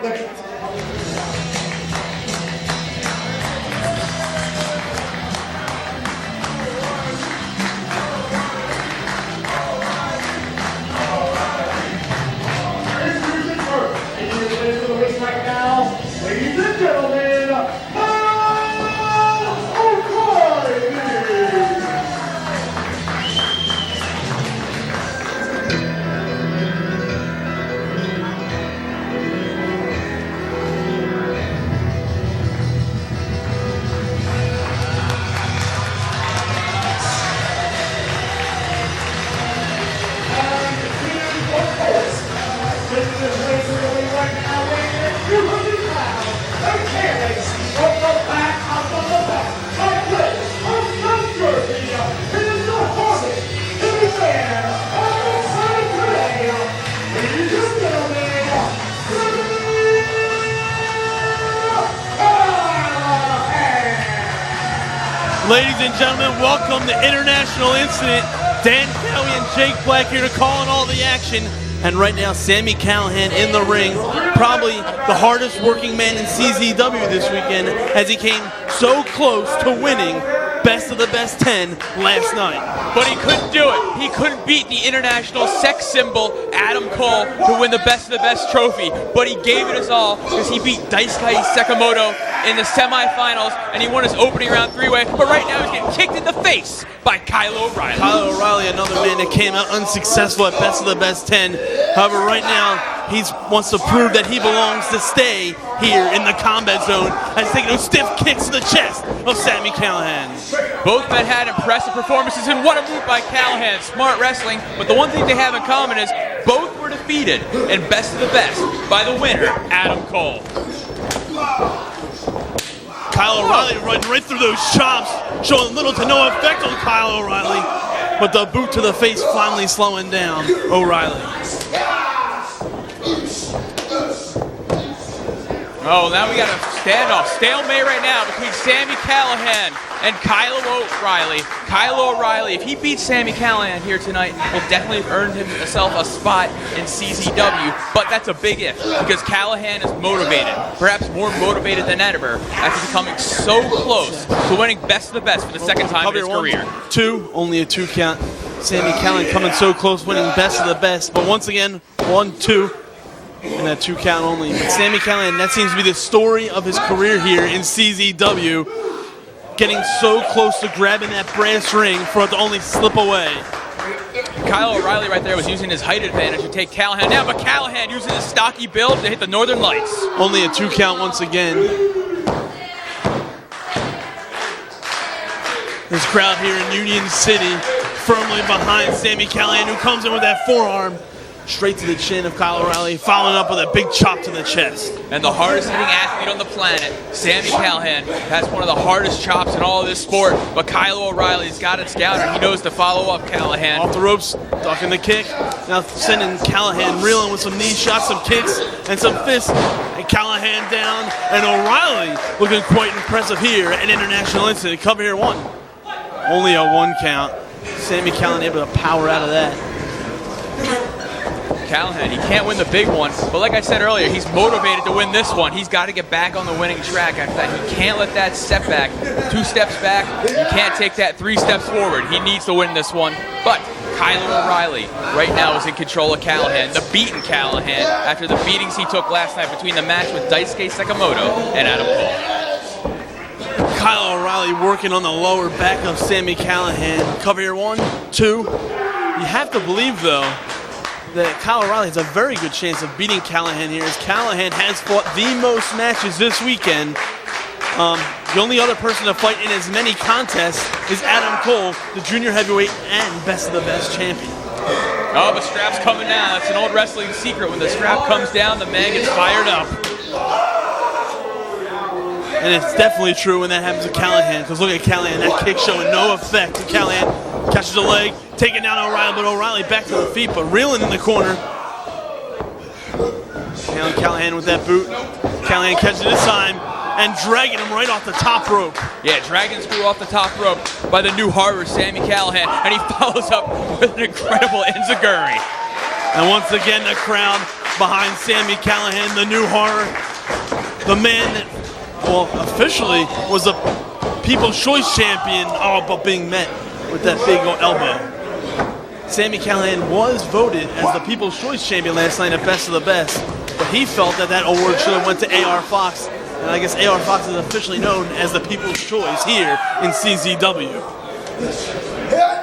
limit. Right now, ladies and gentlemen, Ladies and gentlemen, welcome to International Incident. Dan Kelly and Jake Black here to call in all the action. And right now, Sami Callahan in the ring, probably the hardest working man in CZW this weekend, as he came so close to winning Best of the Best 10 last night. But he couldn't do it. He couldn't beat the international sex symbol, Adam Cole, to win the Best of the Best trophy. But he gave it his all because he beat Daisuke Sekimoto in the semifinals, and he won his opening round three-way. But right now he's getting kicked in the face by Kyle O'Reilly. Kyle O'Reilly, another man that came out unsuccessful at Best of the Best 10. However, right now, he wants to prove that he belongs to stay here in the combat zone, as taking those stiff kicks to the chest of Sami Callahan. Both men had impressive performances, and what a move by Callahan. Smart wrestling, but the one thing they have in common is both were defeated in Best of the Best by the winner, Adam Cole. Kyle O'Reilly running right through those chops, showing little to no effect on Kyle O'Reilly, but the boot to the face finally slowing down O'Reilly. Oh, now we got a standoff. Stalemate right now between Sami Callahan and Kyle O'Reilly. Kyle O'Reilly, if he beats Sami Callahan here tonight, will definitely have earned himself a spot in CZW. But that's a big if, because Callahan is motivated, perhaps more motivated than ever, after becoming so close to winning Best of the Best for the second time in his career. Only a 2 count. Sami Callahan coming so close, winning Best of the Best. But once again, 1, 2. And that 2 count only. But Sami Callahan, that seems to be the story of his career here in CZW. Getting so close to grabbing that brass ring for it to only slip away. Kyle O'Reilly right there was using his height advantage to take Callahan down, but Callahan using his stocky build to hit the Northern Lights. Only a 2 count once again. This crowd here in Union City firmly behind Sami Callahan, who comes in with that forearm straight to the chin of Kyle O'Reilly, following up with a big chop to the chest. And the hardest hitting athlete on the planet, Sami Callahan, has one of the hardest chops in all of this sport, but Kyle O'Reilly's got it scouted. He knows to follow up Callahan. Off the ropes, ducking the kick. Now sending Callahan reeling with some knee shots, some kicks, and some fists. And Callahan down, and O'Reilly looking quite impressive here at International Incident. Cover here 1. Only a 1 count. Sami Callahan able to power out of that. Callahan, he can't win the big one, but like I said earlier, he's motivated to win this one. He's got to get back on the winning track after that. He can't let that step back. 2 steps back, you can't take that 3 steps forward. He needs to win this one. But Kyle O'Reilly right now is in control of Callahan, the beaten Callahan, after the beatings he took last night between the match with Daisuke Sekimoto and Adam Cole. Kyle O'Reilly working on the lower back of Sami Callahan. Cover here 1, 2. You have to believe, though, that Kyle O'Reilly has a very good chance of beating Callahan here, as Callahan has fought the most matches this weekend. The only other person to fight in as many contests is Adam Cole, the junior heavyweight and Best of the Best champion. Oh, the strap's coming down. That's an old wrestling secret. When the strap comes down, the man gets fired up. And it's definitely true when that happens to Callahan, because look at Callahan, that kick showing no effect. Callahan catches a leg, taking down O'Reilly, but O'Reilly back to the feet, but reeling in the corner. Now Callahan with that boot. Callahan catches it this time and dragging him right off the top rope. Yeah, dragon screw off the top rope by the new Harvard, Sami Callahan, and he follows up with an incredible enziguri. And once again, the crowd behind Sami Callahan, the new horror. The man that, well, officially was a People's Choice champion, all but being met with that big elbow. Sami Callahan was voted as the People's Choice champion last night at Best of the Best, but he felt that that award should have went to AR Fox, and I guess AR Fox is officially known as the People's Choice here in CZW.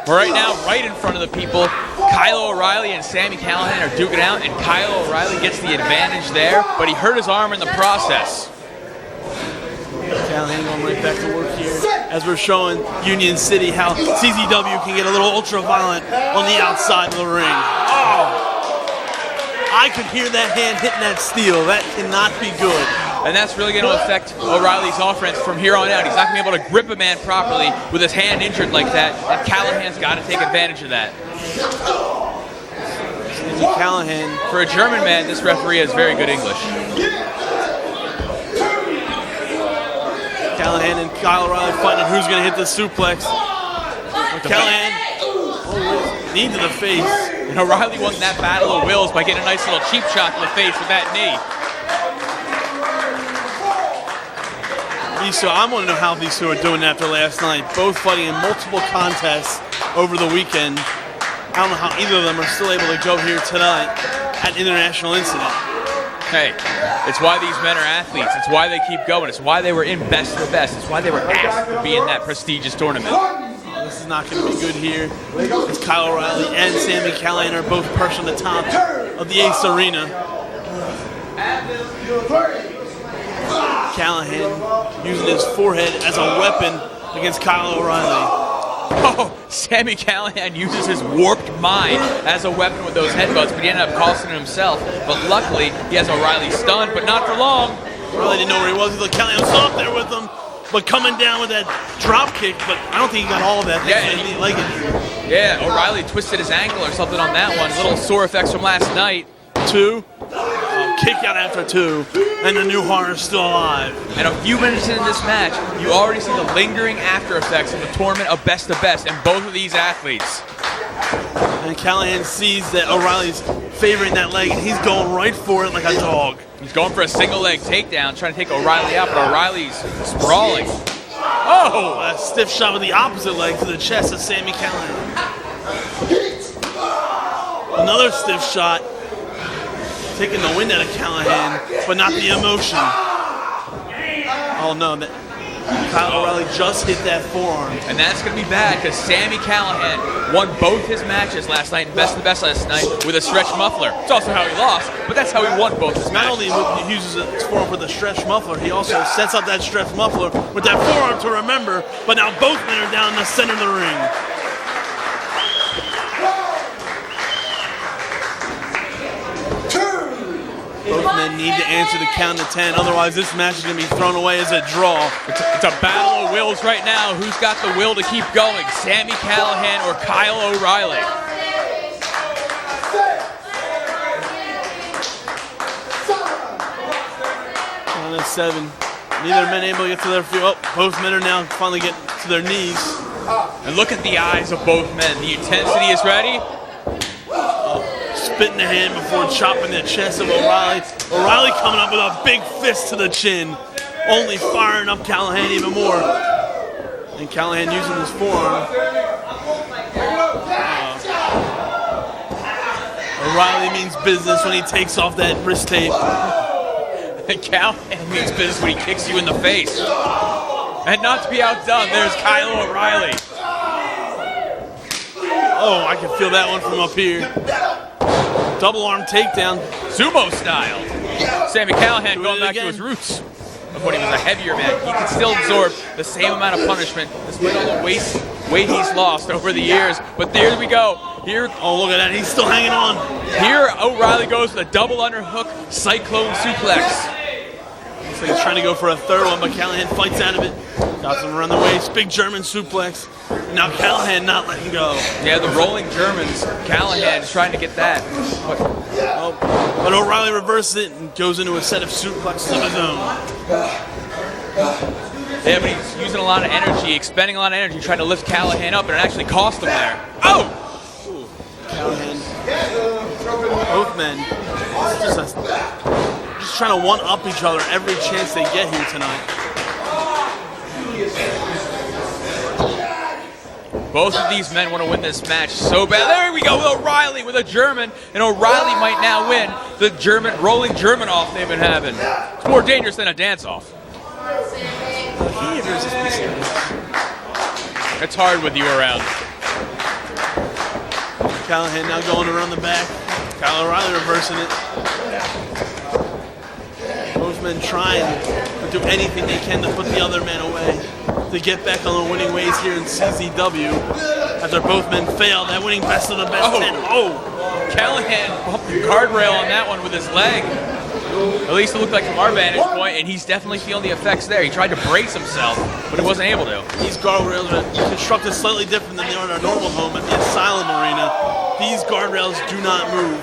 Right now, right in front of the people, Kyle O'Reilly and Sami Callahan are duking out, and Kyle O'Reilly gets the advantage there, but he hurt his arm in the process. Callahan going right back to work here as we're showing Union City how CZW can get a little ultra-violent on the outside of the ring. Oh! I could hear that hand hitting that steel. That cannot be good. And that's really going to affect O'Reilly's offense from here on out. He's not going to be able to grip a man properly with his hand injured like that, and Callahan's got to take advantage of that. Callahan. For a German man, this referee has very good English. Callahan and Kyle O'Reilly fighting who's going to hit the suplex. Callahan, knee to the face. And O'Reilly won that battle of wills by getting a nice little cheap shot to the face with that knee. So I want to know how these two are doing after last night. Both fighting in multiple contests over the weekend. I don't know how either of them are still able to go here tonight at International Incident. Hey, it's why these men are athletes. It's why they keep going. It's why they were in Best of the Best. It's why they were asked to be in that prestigious tournament. This is not going to be good here. As Kyle O'Reilly and Sami Callahan are both perched on the top of the Ace Arena. Callahan using his forehead as a weapon against Kyle O'Reilly. Oh, Sami Callahan uses his warped mind as a weapon with those headbutts, but he ended up costing himself. But luckily, he has O'Reilly stunned, but not for long. O'Reilly didn't know where he was. Callahan was up there with him, but coming down with that drop kick, but I don't think he got all of that. Yeah, O'Reilly twisted his ankle or something on that one. Little sore effects from last night. Two. Kick out after two, and the new horror is still alive. And a few minutes into this match, you already see the lingering after effects of the tournament of Best of Best in both of these athletes. And Callahan sees that O'Reilly's favoring that leg, and he's going right for it like a dog. He's going for a single leg takedown, trying to take O'Reilly out, but O'Reilly's sprawling. Oh! A stiff shot with the opposite leg to the chest of Sami Callahan. Another stiff shot. Taking the wind out of Callahan, but not the emotion. Oh no, Kyle O'Reilly just hit that forearm. And that's going to be bad because Sami Callahan won both his matches last night, Best of the Best last night, with a stretch muffler. It's also how he lost, but that's how he won both his matches. Not only uses his forearm for the stretch muffler, he also sets up that stretch muffler with that forearm to remember, but now both men are down in the center of the ring. Both men need to answer the count to 10, otherwise this match is going to be thrown away as a draw. It's a battle of wills right now. Who's got the will to keep going, Sami Callahan or Kyle O'Reilly? On at 7. Neither men able to get to their feet. Oh, both men are now finally getting to their knees. And look at the eyes of both men. The intensity is ready. Spit in the hand before chopping the chest of O'Reilly. O'Reilly coming up with a big fist to the chin, only firing up Callahan even more. And Callahan using his forearm. O'Reilly means business when he takes off that wrist tape. And Callahan means business when he kicks you in the face. And not to be outdone, there's Kyle O'Reilly. Oh, I can feel that one from up here. Double arm takedown. Sumo style. Sami Callahan going back to his roots of when he was a heavier man. He can still absorb the same amount of punishment despite all the weight he's lost over the years. But there we go. Here, oh, look at that. He's still hanging on. Here, O'Reilly goes with a double underhook cyclone suplex. Looks like he's trying to go for a third one, but Callahan fights out of it. Got him around the waist. Big German suplex. Now Callahan not letting go. Yeah, the rolling Germans. Callahan is trying to get that. But O'Reilly reverses it and goes into a set of suplexes of his own. Yeah, but he's using a lot of energy, expending a lot of energy, trying to lift Callahan up, and it actually cost him there. Oh! Callahan Both men just trying to one-up each other every chance they get here tonight. Both of these men want to win this match so bad. There we go with O'Reilly with a German, and O'Reilly might now win the rolling German off they've been having. It's more dangerous than a dance-off. It's hard with you around. Callahan now going around the back. Kyle O'Reilly reversing it. Both men trying to do anything they can to put the other man away, to get back on the winning ways here in CZW. After both men failed that winning best of the best 10. Callahan bumped the guardrail on that one with his leg. At least it looked like from our vantage point, and he's definitely feeling the effects there. He tried to brace himself, but he wasn't able to. These guardrails are constructed slightly different than they are in our normal home at the Asylum Arena. These guardrails do not move.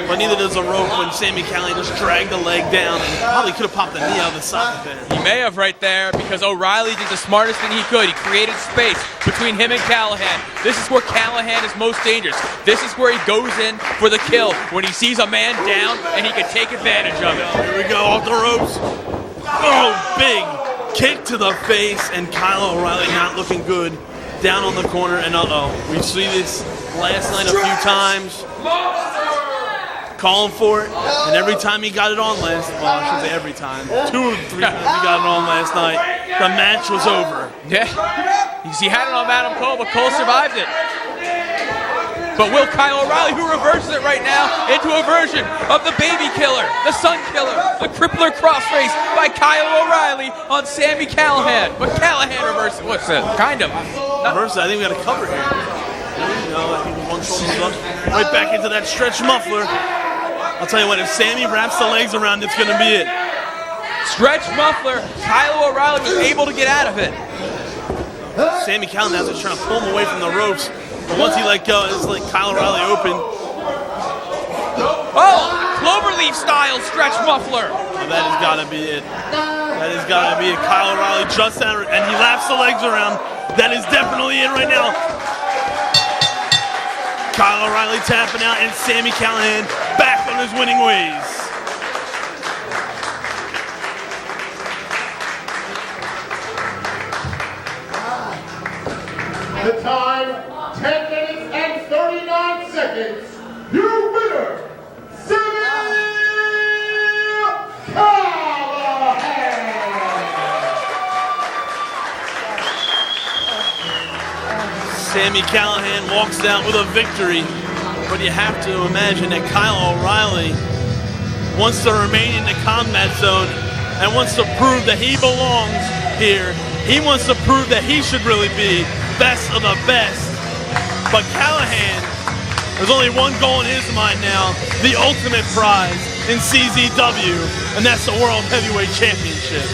But neither does the rope when Sami Callahan just dragged the leg down and probably could have popped the knee out of the socket there. He may have right there because O'Reilly did the smartest thing he could. He created space between him and Callahan. This is where Callahan is most dangerous. This is where he goes in for the kill, when he sees a man down and he can take advantage of it. Here we go, off the ropes. Oh, big kick to the face, and Kyle O'Reilly not looking good down on the corner. And we see this last night a few times. Calling for it, and every time he got it on I should say every time, 2 or 3 times he got it on last night, the match was over. Yeah, he had it on Adam Cole, but Cole survived it. But will Kyle O'Reilly, who reverses it right now into a version of the baby killer, the son killer, the crippler crossface by Kyle O'Reilly on Sami Callahan. But Callahan reverses it. What's that? Kind of. Reverse it. I think we got a cover here. No, I think one shoulder's up. Right back into that stretch muffler. I'll tell you what, if Sami wraps the legs around, it's going to be it. Stretch muffler. Kyle O'Reilly was able to get out of it. Sami Callahan is trying to pull him away from the ropes. But once he let go, it's like Kyle O'Reilly open. Oh, cloverleaf style stretch muffler. Oh, that has got to be it. That has got to be it. Kyle O'Reilly just out, and he laps the legs around. That is definitely it right now. Kyle O'Reilly tapping out, and Sami Callahan back on his winning ways. The time, 10 minutes and 39 seconds. Your winner, Sami Callahan. Sami Callahan walks out with a victory, but you have to imagine that Kyle O'Reilly wants to remain in the combat zone and wants to prove that he belongs here. He wants to prove that he should really be best of the best. But Callahan, there's only one goal in his mind now, the ultimate prize in CZW, and that's the World Heavyweight Championship.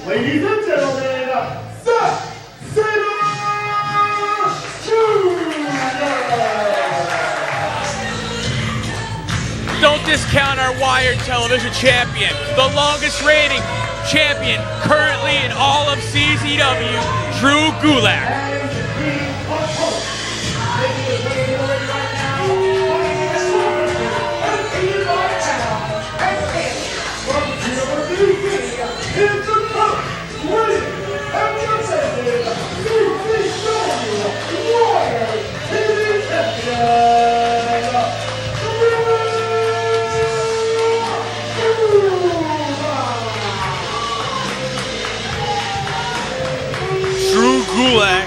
Ladies and gentlemen, Sabre Jr. Don't discount our Wired Television champion, the longest reigning champion currently in all of CZW, Drew Gulak. Drew Gulak,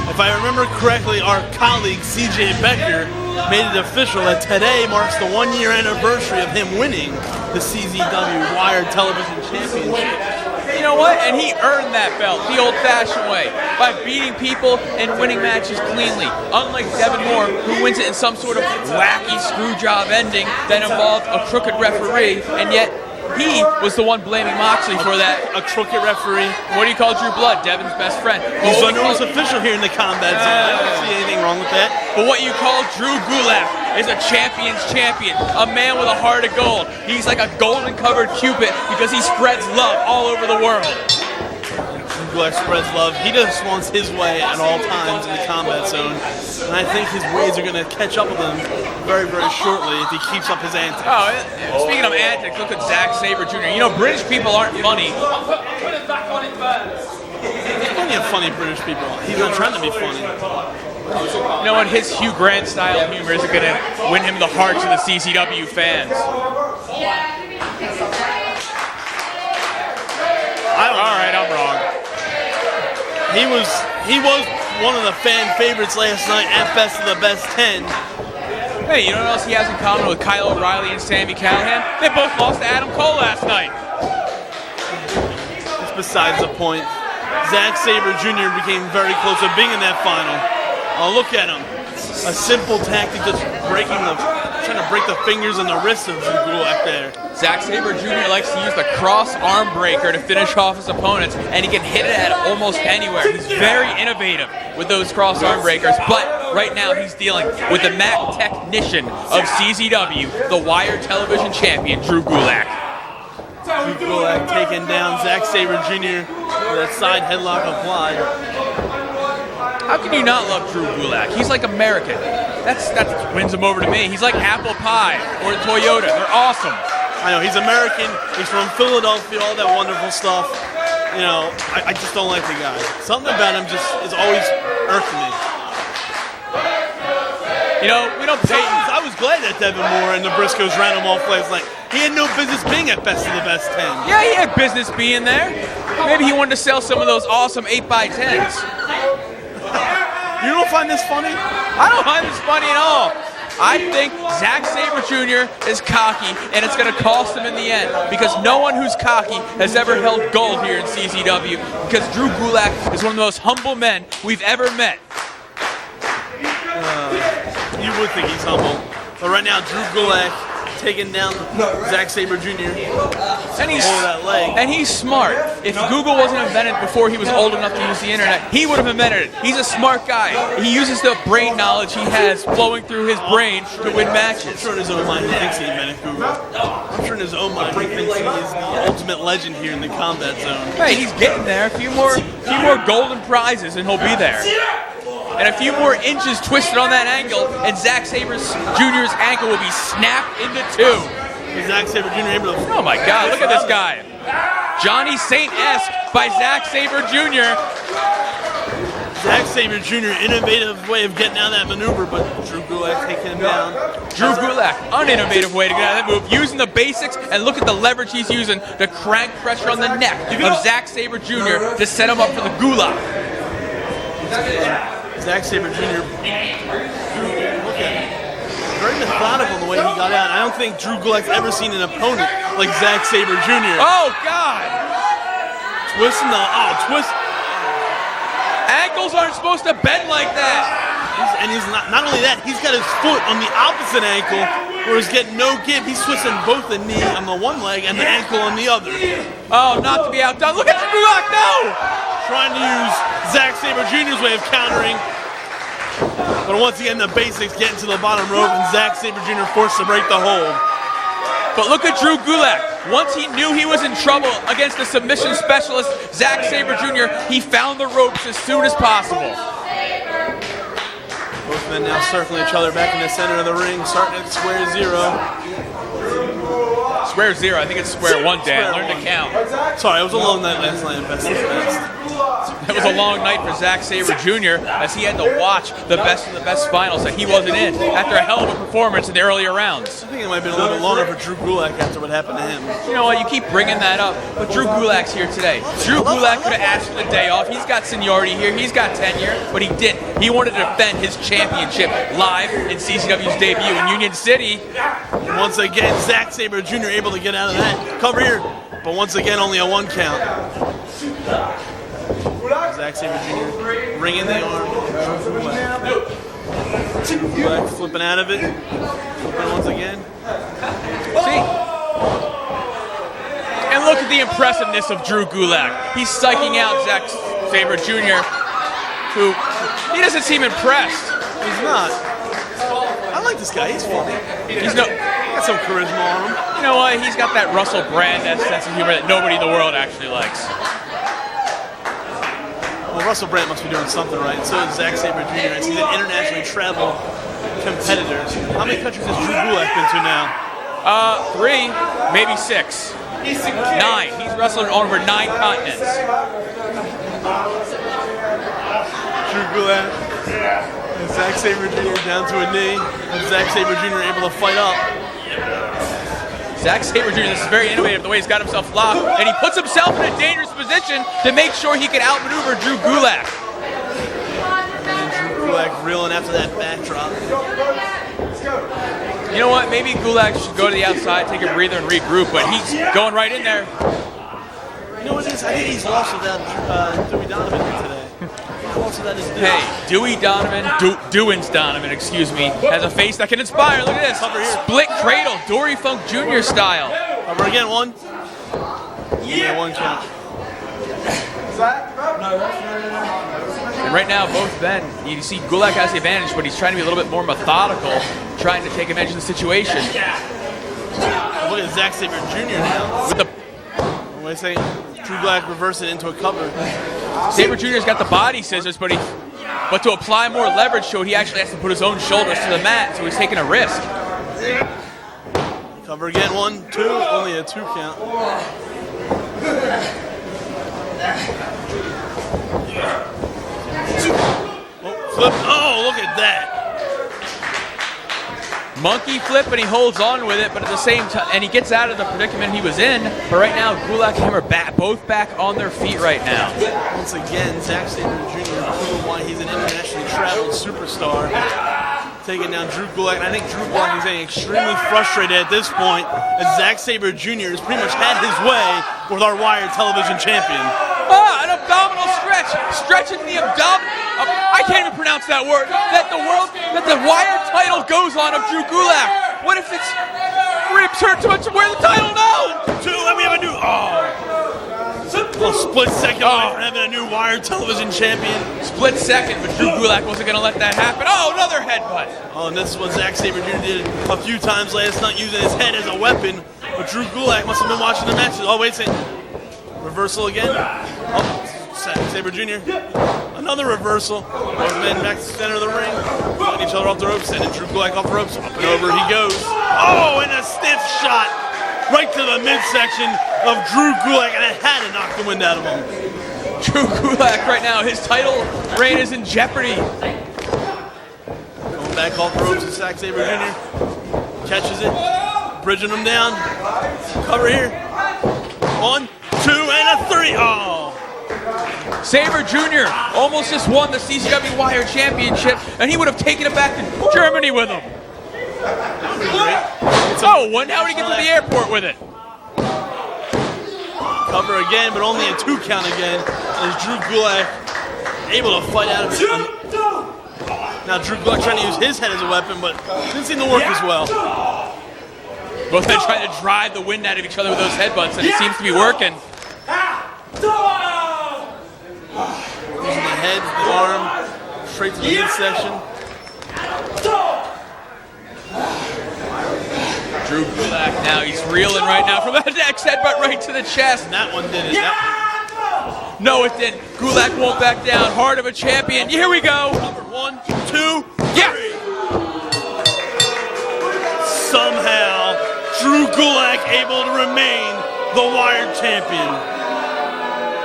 if I remember correctly, our colleague CJ Becker made it official that today marks the 1-year anniversary of him winning the CZW Wired Television Championship. You know what? And he earned that belt the old-fashioned way, by beating people and winning matches cleanly. Unlike Devin Moore, who wins it in some sort of wacky screw job ending that involved a crooked referee, and yet he was the one blaming Moxley for that. A crooked referee. What do you call Drew Blood? Devin's best friend. He's the newest official here in the combat zone. I don't see anything wrong with that. But what you call Drew Gulak is a champion's champion, a man with a heart of gold. He's like a golden-covered Cupid because he spreads love all over the world. Gulak spreads love. He just wants his way at all times in the combat zone. And I think his ways are going to catch up with him very, very shortly if he keeps up his antics. Oh, speaking of antics, look at Sabre Jr. You know, British people aren't funny. There's plenty of funny British people. He's not trying to be funny. You know what? His Hugh Grant style of humor isn't going to win him the hearts of the CZW fans. All right, I'm wrong. He was one of the fan favorites last night at Best of the Best 10. Hey, you know what else he has in common with Kyle O'Reilly and Sami Callahan? They both lost to Adam Cole last night. It's besides the point. Sabre Jr. became very close to being in that final. Oh, look at him. A simple tactic, just trying to break the fingers and the wrists of Gulak there. Sabre Jr. likes to use the cross arm breaker to finish off his opponents, and he can hit it at almost anywhere. He's very innovative with those cross arm breakers, but right now he's dealing with the Mac technician of CZW, the Wired Television champion, Drew Gulak. Drew Gulak taking down Sabre Jr. with a side headlock applied. How can you not love Drew Gulak? He's like American. That wins him over to me. He's like apple pie or Toyota. They're awesome. I know, he's American, he's from Philadelphia, all that wonderful stuff. You know, I just don't like the guy. Something about him just is always irked me. You know, we don't pay. I was glad that Devin Moore and the Briscoes ran him off last night. He had no business being at Best of the Best 10. Yeah, he had business being there. Maybe he wanted to sell some of those awesome 8x10s. You don't find this funny? I don't find this funny at all. I think Sabre Jr. is cocky, and it's going to cost him in the end, because no one who's cocky has ever held gold here in CZW, because Drew Gulak is one of the most humble men we've ever met. You would think he's humble. But right now, Drew Gulak taking down Sabre Jr. And he's smart. If Google wasn't invented before he was old enough to use the internet, he would have invented it. He's a smart guy. He uses the brain knowledge he has flowing through his brain to win matches. I'm sure in his own mind he thinks he invented Google. I'm sure in his own mind he thinks he is the ultimate legend here in the combat zone. Hey, he's getting there. A few more golden prizes and he'll be there. And a few more inches twisted on that ankle, and Sabre Jr.'s ankle will be snapped into two. Is Sabre Jr. able to... Oh my God, look at this guy. Johnny Saint-esque by Sabre Jr. Sabre Jr., innovative way of getting out of that maneuver, but Drew Gulak taking him down. Drew Gulak, uninnovative way to get out of that move, using the basics, and look at the leverage he's using to crank pressure on the neck of Sabre Jr. to set him up for the Gulak. Sabre Jr. Very methodical in the way he got out. I don't think Drew Gulak's ever seen an opponent like Sabre Jr. Oh God! Twisting twist. Ankles aren't supposed to bend like that. He's not only that, he's got his foot on the opposite ankle where he's getting no give. He's twisting both the knee on the one leg and the ankle on the other. Oh, not to be outdone. Look at Gulak, no! Trying to use Sabre Jr.'s way of countering. But once again, the basics getting to the bottom rope, and Sabre Jr. forced to break the hold. But look at Drew Gulak. Once he knew he was in trouble against the submission specialist, Sabre Jr., he found the ropes as soon as possible. Both men now circling each other back in the center of the ring, starting at square zero. Square zero, I think it's square one, Dan. Learn to count. Sorry, it was a long night last night at Best of the Best. It was a long night for Sabre Jr. as he had to watch the Best of the Best finals that he wasn't in after a hell of a performance in the earlier rounds. I think it might have been a little bit longer for Drew Gulak after what happened to him. You know what, you keep bringing that up, but Drew Gulak's here today. Drew Gulak could have asked for the day off. He's got seniority here, he's got tenure, but he didn't. He wanted to defend his championship live in CZW's debut in Union City. And once again, Sabre Jr. able to get out of that. Cover here, but once again, only a one count. Sabre Jr. ringing the arm. Gulak flipping out of it. Flipping once again. See, look at the impressiveness of Drew Gulak. He's psyching out Zack Sabre Jr., who he doesn't seem impressed. He's not. I like this guy. He's funny. He's got some charisma on him. You know what? He's got that Russell Brand sense of humor that nobody in the world actually likes. Well, Russell Brand must be doing something right. So is Zack Sabre Jr. He's an internationally traveled competitor. How many countries has Drew Gulak been to now? 3, maybe 6. 9. He's wrestled on over 9 continents. Drew Gulak and Zack Sabre Jr. down to a knee. And Zack Sabre Jr. able to fight up. Zack Sabre Jr., this is very innovative the way he's got himself locked, and he puts himself in a dangerous position to make sure he can outmaneuver Drew Gulak. And Drew Gulak reeling after that backdrop. You know what? Maybe Gulak should go to the outside, take a breather, and regroup, but he's going right in there. You know what it is? I think he's lost without Dewey Donovan here today. Hey, Dewins Donovan, excuse me, has a face that can inspire. Look at this. Split cradle, Dory Funk Jr. style. Cover again, 1. Yeah, 1 count. And right now, both men, you see Gulak has the advantage, but he's trying to be a little bit more methodical, trying to take advantage of the situation. Look at Zack Sabre Jr. now. With the what am I saying? Drew Gulak reverse it into a cover. Sabre Jr.'s got the body scissors, but to apply more leverage to it, he actually has to put his own shoulders to the mat, so he's taking a risk. Cover again, 1, 2, only a 2 count. Oh, flip, oh, look at that. Monkey flip, and he holds on with it, but at the same time, and he gets out of the predicament he was in. But right now, Gulak and him are both back on their feet right now. Once again, Zack Sabre Jr. proving why he's an internationally traveled superstar. Taking down Drew Gulak, and I think Drew Gulak is getting extremely frustrated at this point, as Zack Sabre Jr. has pretty much had his way with our Wired Television champion. An abdominal stretch, stretching the abdomen. I can't even pronounce that word. That the Wired title goes on of Drew Gulak. What if its ribs hurt too much to wear the title? No. 2, and we have a new. A split second away from having a new Wired Television champion. Split second, but Drew Gulak wasn't going to let that happen. Oh, another headbutt. Oh, and this is what Zack Sabre Jr. did a few times last night, using his head as a weapon. But Drew Gulak must have been watching the matches. Oh, wait a second. Reversal again. Oh, Sabre Jr. Another reversal. Both men back to the center of the ring. Putting each other off the ropes, sending Drew Gulak off the ropes. Up and over he goes. Oh, and a stiff shot right to the midsection of Drew Gulak, and it had to knock the wind out of him. Drew Gulak right now, his title reign is in jeopardy. Going back off the ropes to Zack Sabre Jr. Catches it, bridging him down. Cover here. 1, 2, and a 3. Oh! Sabre Jr. almost just won the CZW Wire Championship, and he would have taken it back to Germany with him. Oh, well, how did he get to the airport with it? Cover again, but only a 2 count again. As Drew Gulak able to fight out of it. Now Drew Gulak trying to use his head as a weapon, but didn't seem to work as well. Both men trying to drive the wind out of each other with those headbutts, and it seems to be working. Using the head, the arm, straight to the midsection. Drew Gulak now, he's reeling right now from that next headbutt right to the chest. And that one did it. No, it didn't. Gulak won't back down. Heart of a champion. Here we go. Number 1, 2, 3. Yeah. Somehow, Drew Gulak able to remain the Wired champion.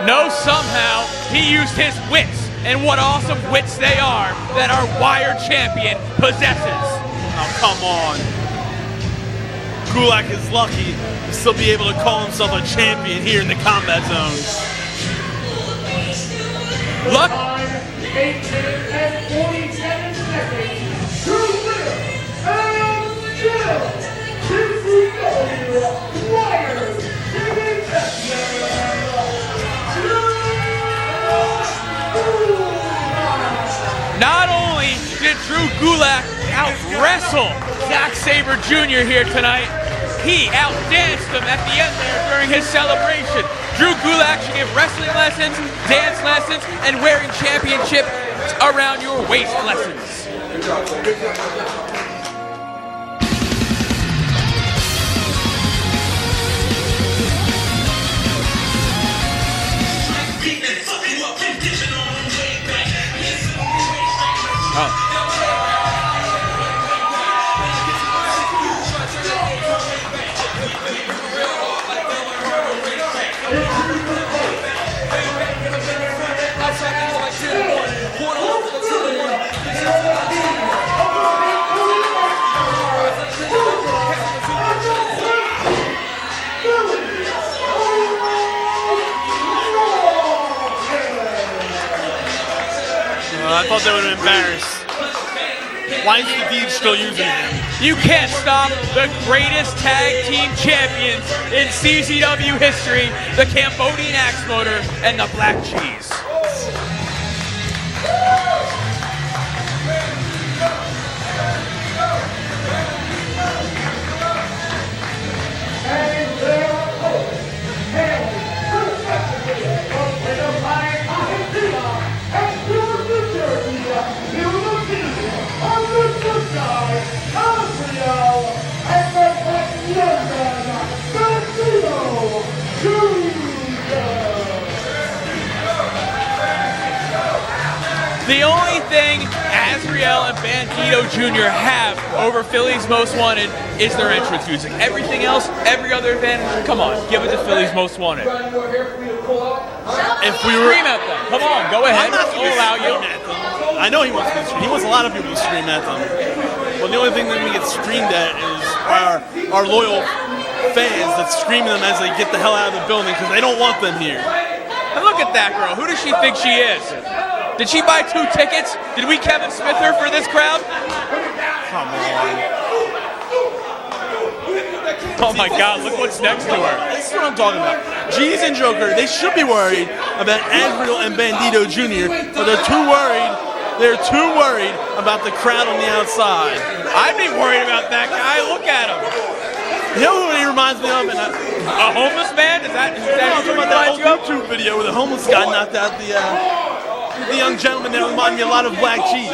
No, somehow, he used his wits, and what awesome wits they are that our Wired champion possesses. Oh, come on. Gulak is lucky to still be able to call himself a champion here in the combat zone. Luck. 8 minutes and 47 seconds. Drew Gulak and CZW Wired Not only did Drew Gulak out-wrestle Zack Sabre Jr. here tonight, he outdanced them at the end there during his celebration. Drew Gulak should give wrestling lessons, dance lessons, and wearing championship around your waist lessons. I thought they would have been embarrassed. Why is the Deed still using him? You can't stop the greatest tag team champions in CZW history, the Cambodian Axe Motor and the Black Cheese. The only thing Azrael and Bandito Jr. have over Philly's Most Wanted is their entrance music. Everything else, every other advantage, come on, give it to Philly's Most Wanted. If we were Scream at them. Come on, go ahead. We'll allow you. I know he wants to scream. He wants a lot of people to scream at them. Well, the only thing that we get screamed at is our loyal fans that scream at them as they get the hell out of the building because they don't want them here. And look at that girl. Who does she think she is? Did she buy 2 tickets? Did we Kevin Smith her for this crowd? Come on. Oh my God, look what's next to her. This is what I'm talking about. G's and Joker, they should be worried about Azrael and Bandito Jr., but they're too worried about the crowd on the outside. I'd be worried about that guy. Look at him. You know what he reminds me of? A homeless man? Is that talking about that old YouTube video where the homeless guy knocked out the young gentleman that reminded me a lot of Black Cheese.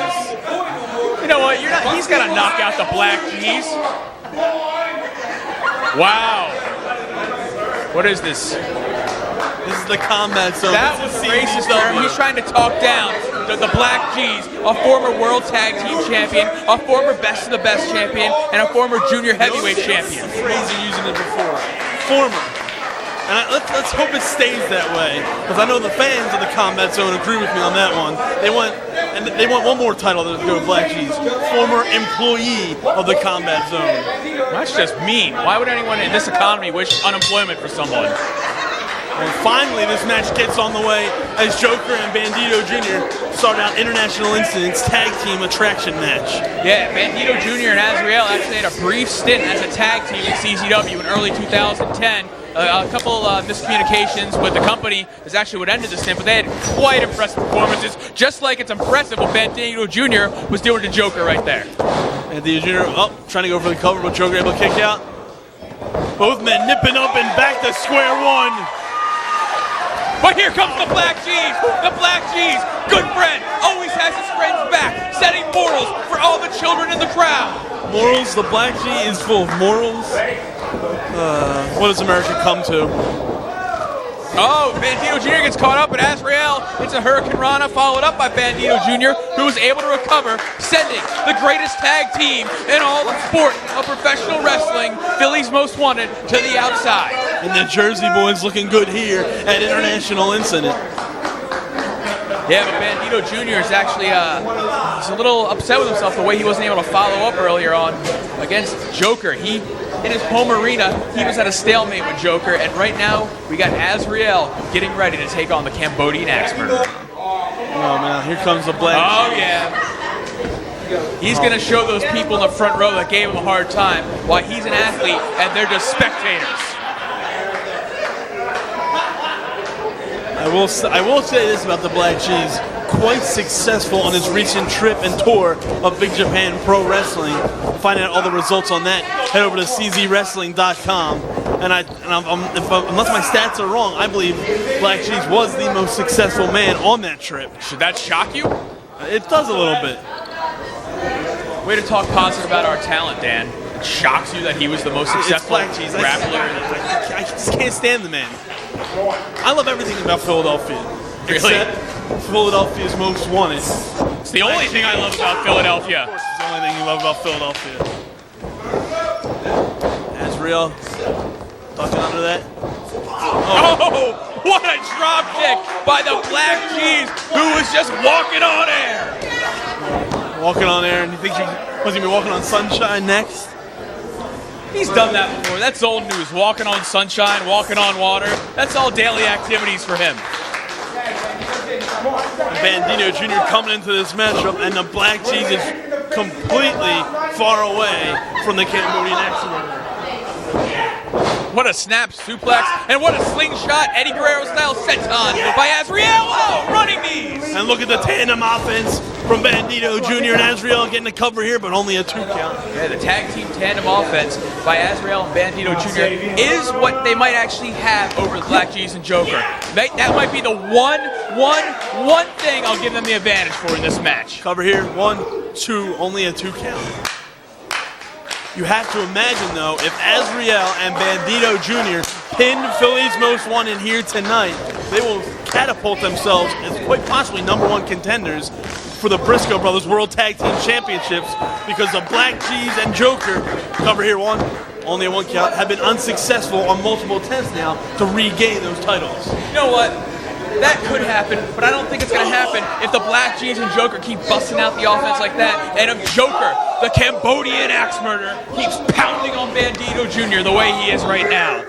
You know what? He's got to knock out the Black Cheese. Wow. What is this? This is the combat zone. That was a racist term. He's trying to talk down the Black Cheese, a former World Tag Team champion, a former Best of the Best champion, and a former Junior Heavyweight champion. That's the phrase you're using it before. Former. And let's hope it stays that way, because I know the fans of the Combat Zone agree with me on that one. They want one more title to go to Black Cheese. Former employee of the Combat Zone. That's just mean. Why would anyone in this economy wish unemployment for someone? And finally, this match gets on the way as Joker and Bandito Jr. start out International Incident's tag team attraction match. Yeah, Bandito Jr. and Azrael actually had a brief stint as a tag team in CZW in early 2010. A couple miscommunications with the company is actually what ended the stint, but they had quite impressive performances, just like it's impressive what Bandito Jr. was doing to Joker right there. Bandito Jr. Trying to go for the cover, but Joker able to kick out. Both men nipping up and back to square one. But here comes the Black Cheese. The Black Cheese, good friend, always has his friends back, setting morals for all the children in the crowd. Morals? The Black Cheese is full of morals? What does America come to? Oh, Bandito Jr. gets caught up, but Azrael hits a Hurricane Rana, followed up by Bandito Jr., who was able to recover, sending the greatest tag team in all the sport of professional wrestling, Philly's Most Wanted, to the outside. And the Jersey boys looking good here at International Incident. Yeah, but Bandito Jr. is actually he's a little upset with himself the way he wasn't able to follow up earlier on against Joker. In his home arena, he was at a stalemate with Joker, and right now we got Azrael getting ready to take on the Cambodian Axe Murderer. Oh man, here comes the Black. Oh yeah. He's going to show those people in the front row that gave him a hard time why he's an athlete and they're just spectators. I will say this about the Black Cheese. quite successful on his recent trip and tour of Big Japan Pro Wrestling. Find out all the results on that, head over to czwrestling.com. And unless my stats are wrong, I believe Black Cheese was the most successful man on that trip. Should that shock you? It does a little bit. Way to talk positive about our talent, Dan. It shocks you that he was the most successful Black Cheese. grappler. I just can't stand the man. I love everything about Philadelphia. Really? Except Philadelphia's most wanted. It's the only thing I love about Philadelphia. Of course, it's the only thing you love about Philadelphia. Azrael ducking under that. Oh, what a drop kick by the Black Cheese, who was just walking on air. Walking on air, and you think was he gonna be walking on sunshine next? He's done that before. That's old news. Walking on sunshine, walking on water. That's all daily activities for him. Bandito Jr. coming into this matchup, and the Black Cheese is completely far away from the Cambodian accident. What a snap suplex, and what a slingshot Eddie Guerrero-style senton by Azrael. Oh, running knees. And look at the tandem offense from Bandito Jr. and Azrael getting the cover here, but only a 2 count. Yeah, the tag team tandem offense by Azrael and Bandito Jr. is what they might actually have over the Black Cheese and Joker. That might be the one thing I'll give them the advantage for in this match. Cover here, 1, 2, only a 2 count. You have to imagine, though, if Azrael and Bandito Jr. pin Philly's Most Wanted here tonight, they will catapult themselves as quite possibly #1 contenders for the Briscoe Brothers World Tag Team Championships, because the Black Cheese and Joker, cover here 1, only a 1 count, have been unsuccessful on multiple attempts now to regain those titles. You know what? That could happen, but I don't think it's going to happen if the Black Cheese and Joker keep busting out the offense like that, and if Joker, the Cambodian axe murderer, keeps pounding on Bandito Jr. the way he is right now.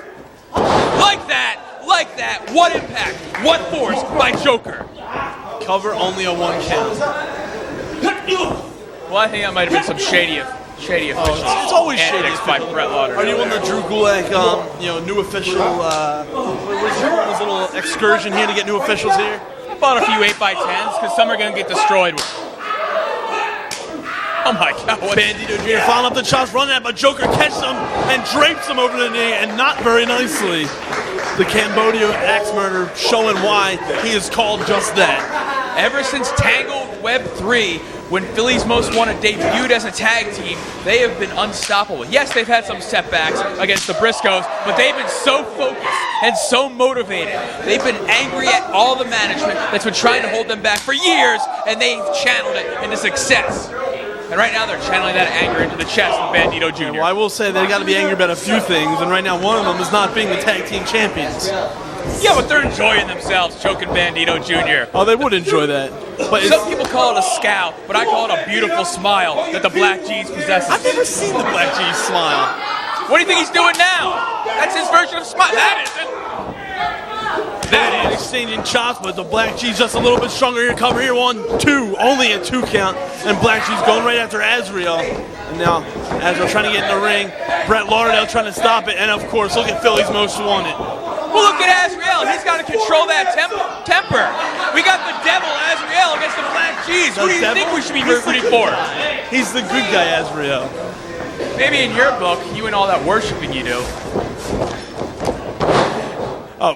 Like that, what impact, what force by Joker. Cover, only a 1 count. Well, I think that might have been some shady officials. It's always shady antics by Brett Lauder. Are you on the Drew Gulak, new official, his little excursion here to get new officials here? I bought a few 8x10s because some are going to get destroyed. Oh my God. Bandito Jr. following up the chops, running at, but Joker catches him and drapes him over the knee, and not very nicely. The Cambodia axe murderer showing why he is called just that. Ever since Tangled Web 3, when Philly's Most Wanted debuted as a tag team, they have been unstoppable. Yes, they've had some setbacks against the Briscoes, but they've been so focused and so motivated. They've been angry at all the management that's been trying to hold them back for years, and they've channeled it into success. And right now they're channeling that anger into the chest of Bandito Jr. Well, I will say they got to be angry about a few things, and right now one of them is not being the tag team champions. Yeah, but they're enjoying themselves, choking Bandito Jr. Oh, they would enjoy that. But some people call it a scowl, but I call it a beautiful smile that the Black Cheese possesses. I've never seen the Black Cheese smile. What do you think he's doing now? That's his version of smile. That isn't. That is exchanging chops, but the Black Cheese just a little bit stronger here. Cover here, 1, 2, only a 2 count. And Black Cheese going right after Azrael. And now Azrael trying to get in the ring. Brett Lauderdale trying to stop it. And of course, look at Philly's Most Wanted. Well, look at Azrael. He's got to control that temper. We got the devil, Azrael, against the Black Cheese. Who do you think we should be rooting for? He's the good guy, Azrael. Maybe in your book, you and all that worshiping you do.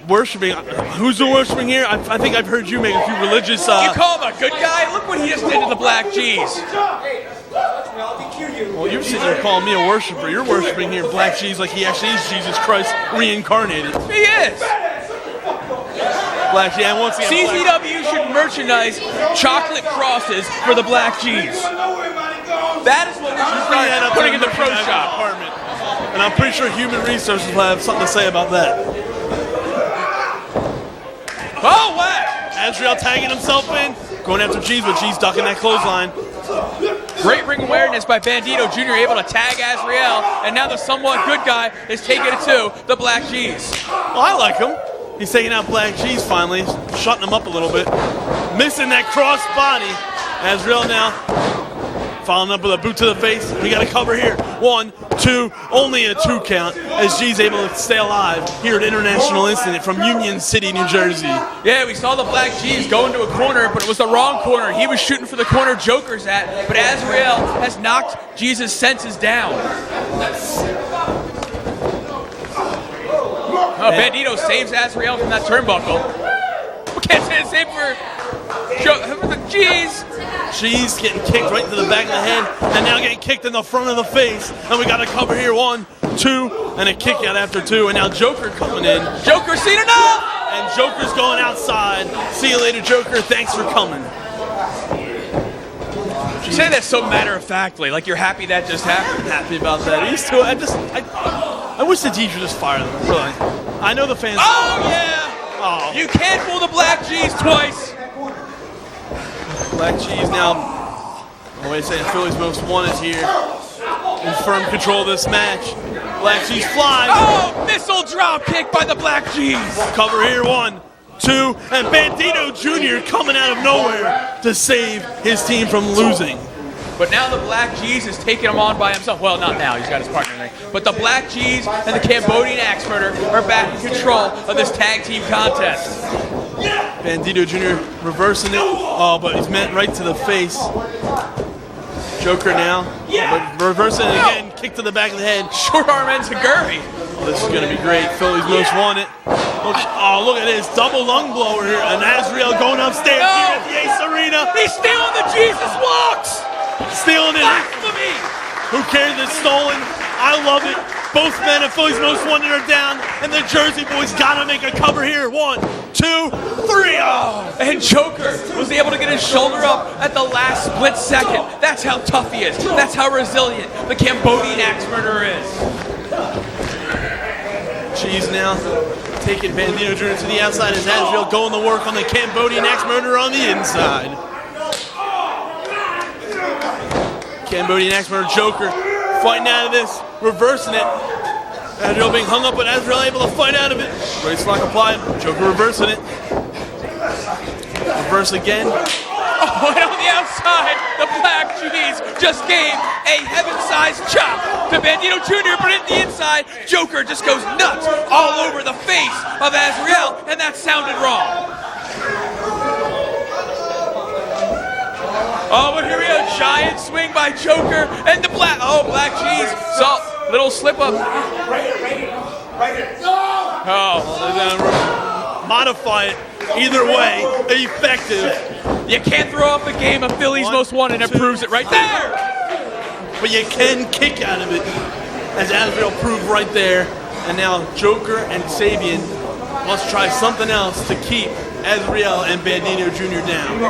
Worshiping? Who's the worshiping here? I think I've heard you make a few religious... You call him a good guy? Look what he just did to the Black Cheese. Well, you're sitting there calling me a worshiper. You're worshiping here Black Cheese like he actually is Jesus Christ reincarnated. He is. Black Cheese, and once again, CZW should merchandise chocolate crosses for the Black Cheese. That is what we should start putting in the pro shop. Department. And I'm pretty sure Human Resources will have something to say about that. Oh, wow! Azrael tagging himself in, going after Cheese, but Cheese ducking that clothesline. Great ring awareness by Bandito Jr. able to tag Azrael, and now the somewhat good guy is taking it to the Black Cheese. Well, I like him. He's taking out Black Cheese finally, shutting him up a little bit. Missing that cross body. Azrael now following up with a boot to the face. We got a cover here. 1, 2, only a 2 count as G's able to stay alive here at International Incident from Union City, New Jersey. Yeah, we saw the Black G's go into a corner, but it was the wrong corner. He was shooting for the corner Joker's at, but Azrael has knocked G's senses down. Oh, Bandito saves Azrael from that turnbuckle. We can't say the same for the G's. G's getting kicked right to the back of the head, and now getting kicked in the front of the face. And we got a cover here, 1, 2, and a kick out after 2. And now Joker coming in. Joker seen enough! And Joker's going outside. See you later, Joker. Thanks for coming. You say that so matter-of-factly, like you're happy that just happened. Happy about that. He's too. I wish the teacher just fired them. Really. I know the fans. Oh yeah! Oh. You can't fool the Black G's twice. Black G's now. Wait a second. Philly's Most Wanted here in firm control of this match. Black G's fly. Oh, missile drop kick by the Black G's. Cover here, 1, 2, and Bandito Jr. coming out of nowhere to save his team from losing. But now the Black G's is taking him on by himself. Well, not now, he's got his partner there. But the Black G's and the Cambodian Axe Murder are back in control of this tag team contest. Bandito Jr. reversing it. Oh, but he's meant right to the face. Joker now. But reversing it again. Kick to the back of the head. Short arm enziguri. Oh, this is going to be great. Philly's Most Wanted. Look at this. Double lung blower here. And Azrael going upstairs here at the Ace Arena. He's stealing the Jesus walks. Stealing it. Blasphemy. Who cares? It's stolen. I love it. Both men of Philly's Most Wanted are down, and the Jersey boys gotta make a cover here. 1, 2, 3. Oh! And Joker was able to get his shoulder up at the last split second. That's how tough he is. That's how resilient the Cambodian Axe Murderer is. G's now taking Bandito Jr. to the outside as Azrael going to work on the Cambodian Axe Murderer on the inside. Cambodian Axe Murderer Joker fighting out of this, reversing it. Azrael being hung up, but Azrael able to fight out of it. Brace lock applied. Joker reversing it. Reverse again. Oh, and on the outside, the Black G's just gave a heaven-sized chop to Bandito Jr., but in the inside, Joker just goes nuts all over the face of Azrael, and that sounded wrong. Oh, but here we go, giant swing by Joker, and the Black G's, so little slip up. Right here. Oh, They're gonna modify it. Either way, effective. you can't throw off the game of Philly's Most Wanted, and proves it right there. But you can kick out of it, as Azrael proved right there. And now Joker and Sabian must try something else to keep Azrael and Bandito Jr. down.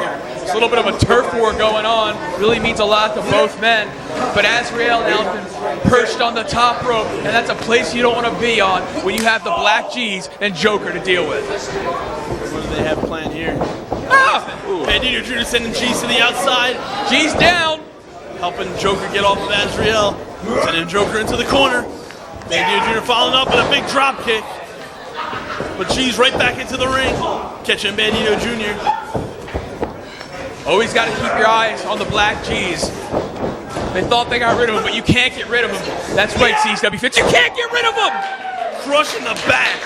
It's a little bit of a turf war going on. Really means a lot to both men. But Azrael now has been perched on the top rope, and that's a place you don't want to be on when you have the Black G's and Joker to deal with. What do they have planned here? Ah! Bandito Jr. sending G's to the outside. G's down. Helping Joker get off of Azrael. Sending Joker into the corner. Bandito Jr. following up with a big drop kick. But G's right back into the ring. Catching Bandito Jr. Always got to keep your eyes on the Black G's. They thought they got rid of him, but you can't get rid of him. That's right, CZW Fitz. You can't get rid of him! Crushing the back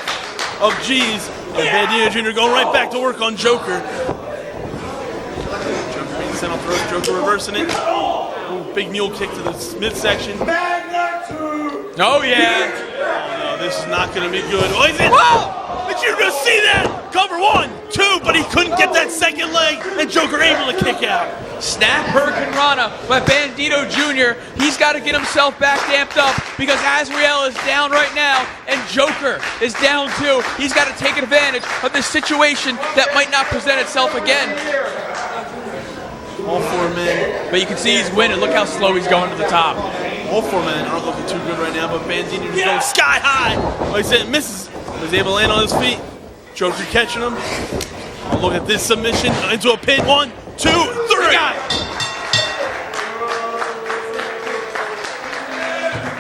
of G's. And Bandito Jr. going right back to work on Joker. Joker being sent off the rope. Joker reversing it. Ooh, big mule kick to the midsection. Oh, yeah. Oh, no, this is not going to be good. Oh, whoa! Did you just see that? Cover 1, 2, but he couldn't get that second leg, and Joker able to kick out. Snap Hurricane Rana by Bandito Jr. He's got to get himself back amped up because Azrael is down right now and Joker is down too. He's got to take advantage of this situation that might not present itself again. All 4 men. But you can see he's winning. Look how slow he's going to the top. All 4 men aren't looking too good right now, but Bandito just going sky high. Like I said, misses. Was able to land on his feet. Joker catching him. Oh, look at this submission into a pin. 1, 2, 3.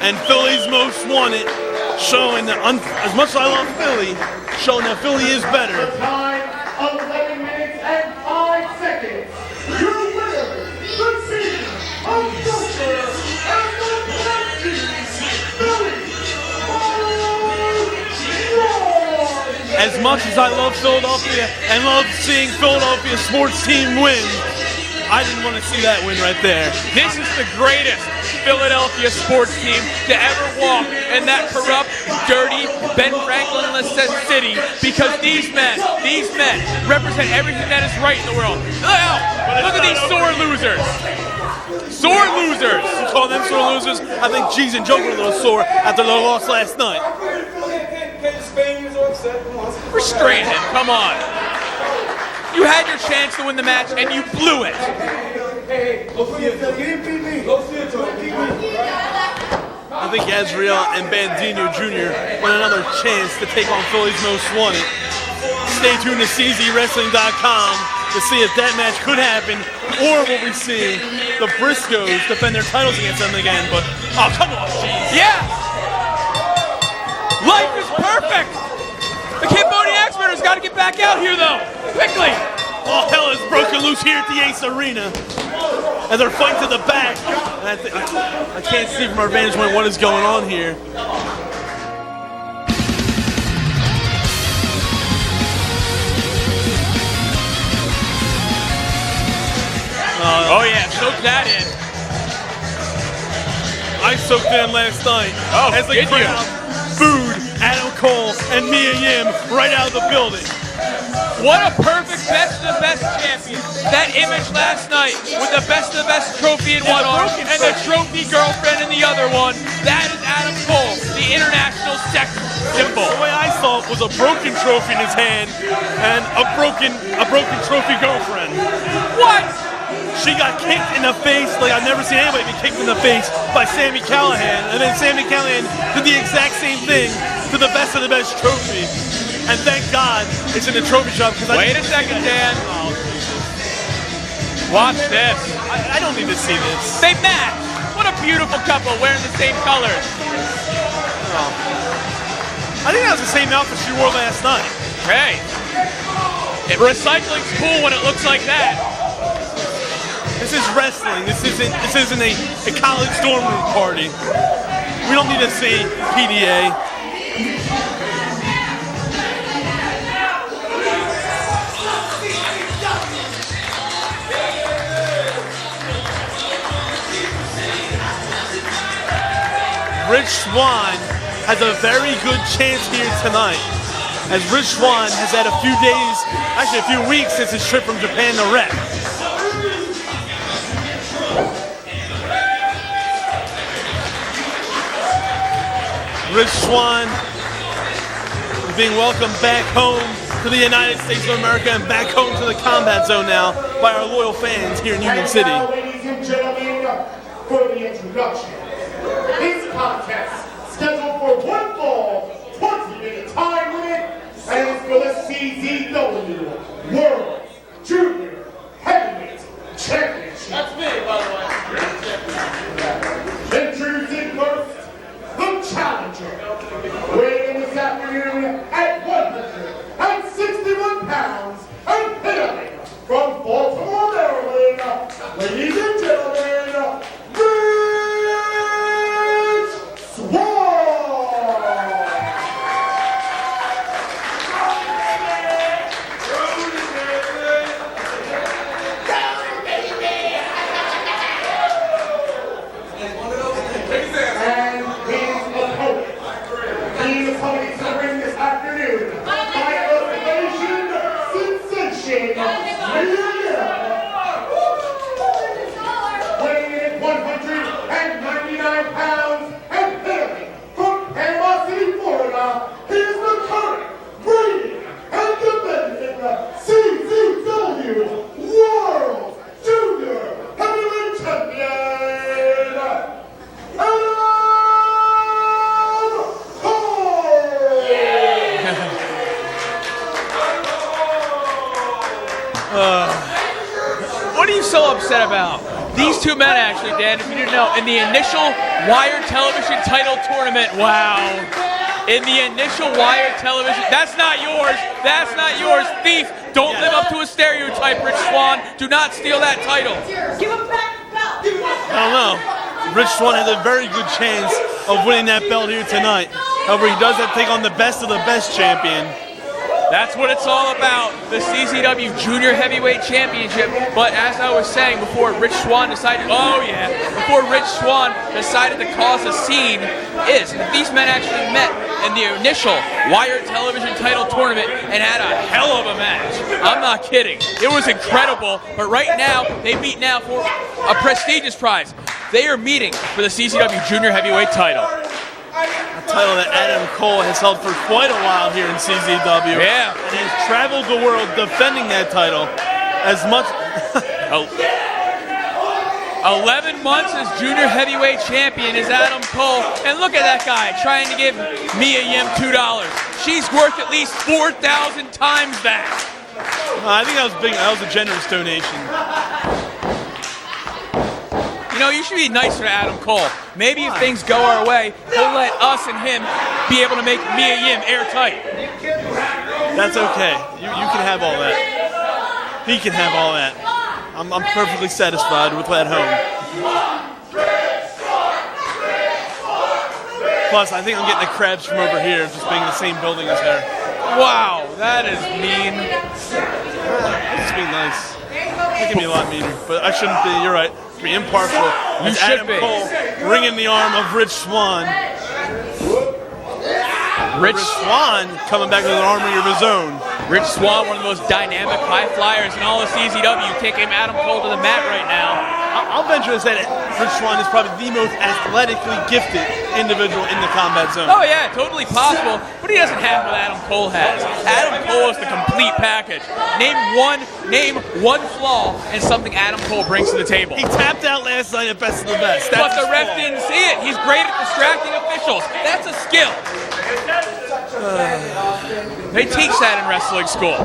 And Philly's Most Wanted, showing that as much as I love Philly, showing that Philly is better. Time 11 minutes and 5 seconds. Your winner, the season of Joker and the Black G's. much as I love Philadelphia and love seeing Philadelphia sports team win, I didn't want to see that win right there. This is the greatest Philadelphia sports team to ever walk in that corrupt, dirty, Ben Franklin-less city, because these men represent everything that is right in the world. Look at these sore losers. Sore losers. You call them sore losers? I think G's and Joker were a little sore after their loss last night. Restrain him, come on. You had your chance to win the match and you blew it. I think Azriel and Bandino Jr. want another chance to take on Philly's Most Wanted. Stay tuned to CZWrestling.com to see if that match could happen, or will we see the Briscoes defend their titles against them again. But, oh, come on, jeez. Yeah! Life is perfect! The Cambodian X-Men's got to get back out here, though. Quickly! All hell is broken loose here at the Ace Arena as they're fighting to the back. And I can't see from our vantage point what is going on here. Oh yeah, soak that in. I soaked it in last night. Oh, as the did you? crowd booed Adam Cole and Mia Yim right out of the building. What a perfect best of the best champion. That image last night with the best of the best trophy in one arm and the trophy girlfriend in the other one. That is Adam Cole, the international sex symbol. The way I saw it was a broken trophy in his hand and a broken trophy girlfriend. What? She got kicked in the face like I've never seen anybody be kicked in the face by Sami Callahan, and then Sami Callahan did the exact same thing to the best of the best trophy. And thank God it's in the trophy shop. Wait a second, Dan. Watch this. I don't need to see this. They match. What a beautiful couple wearing the same colors. I think that was the same outfit she wore last night. Hey, recycling's cool when it looks like that. This is wrestling. This isn't a college dorm room party. We don't need to see PDA. Rich Swan has a very good chance here tonight, as Rich Swan has had a few days, actually a few weeks since his trip from Japan to rep. Rich Swan is being welcomed back home to the United States of America and back home to the combat zone now by our loyal fans here in Union City. Now, ladies and gentlemen, for the introduction. This contest, scheduled for one fall, 20-minute time limit, and it's for the CZW World Junior Heavyweight Championship. That's me, by the way. Introducing first, the challenger, weighing in this afternoon at 161 pounds and hailing from Baltimore, Maryland, ladies and gentlemen, Swan! And his opponent. His opponent to the ring this afternoon. By elimination, sensation, weighing in at 199 pounds and hailing from Panama City, Florida, he is the current reigning and defending CZW World Junior Heavyweight Champion, Adam Cole! What are you so upset about? These two men, actually, Dan, if you didn't know, in the initial Wire Television title tournament, wow. In the initial Wire Television, that's not yours, thief. Don't live up to a stereotype, Rich Swan. Do not steal that title. Give him back the belt. I don't know. Rich Swan has a very good chance of winning that belt here tonight. However, he does have to take on the best of the best champion. That's what it's all about, the CZW Junior Heavyweight Championship. But as I was saying before, Rich Swan decided, before Rich Swan decided to cause a scene is that these men actually met in the initial Wired Television title tournament and had a hell of a match. I'm not kidding. It was incredible, but right now, they meet now for a prestigious prize. They are meeting for the CZW Junior Heavyweight title. A title that Adam Cole has held for quite a while here in CZW. Yeah. And has traveled the world defending that title as much. 11 months as Junior Heavyweight Champion is Adam Cole. And look at that guy trying to give Mia Yim $2. She's worth at least 4,000 times that. I think that was big. That was a generous donation. You know, you should be nicer to Adam Cole. Maybe if things go our way, he'll let us and him be able to make Mia Yim airtight. That's okay. You can have all that. He can have all that. I'm perfectly satisfied with that home. Plus, I think I'm getting the crabs from over here, just being in the same building as her. Wow, that is mean. Just being nice. It can be a lot meaner, but I shouldn't be. You're right. Be impartial. You should Adam be. Cole ringing the arm of Rich Swan. Rich Swan coming back with an army of his own. Rich Swan, one of the most dynamic high flyers in all of CZW, taking Adam Cole to the mat right now. I'll venture to say that Rich Swan is probably the most athletically gifted individual in the combat zone. Oh yeah, totally possible, but he doesn't have what Adam Cole has. Adam Cole is the complete package. Name one flaw in something Adam Cole brings to the table. He tapped out last night at Best of the Best. But the ref didn't see it. He's great at distracting officials. That's a skill. They teach that in wrestling school.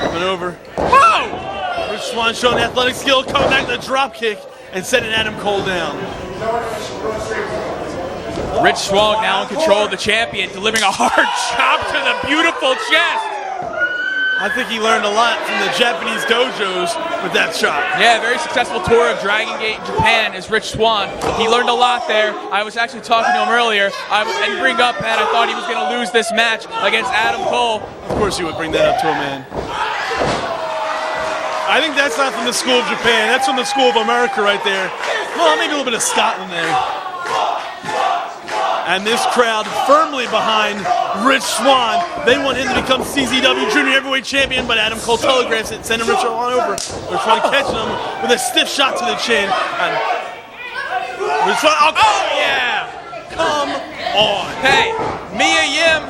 Coming over. Oh! Rich Swan showing athletic skill, coming back to the drop kick and setting Adam Cole down. Rich Swan now in control of the champion, delivering a hard chop to the beautiful chest. I think he learned a lot from the Japanese dojos with that chop. Yeah, very successful tour of Dragon Gate in Japan is Rich Swan. He learned a lot there. I was actually talking to him earlier. I didn't bring up that I thought he was going to lose this match against Adam Cole. Of course you would bring that up to a man. I think that's not from the School of Japan. That's from the School of America right there. Well, maybe a little bit of Scotland there. And this crowd firmly behind Rich Swan. They want him to become CZW Junior Heavyweight Champion, but Adam Cole telegraphs it, sending Rich Swan over. Rich Swan catching him with a stiff shot to the chin. And Rich Swan, oh yeah! Come on. Hey, Mia Yim.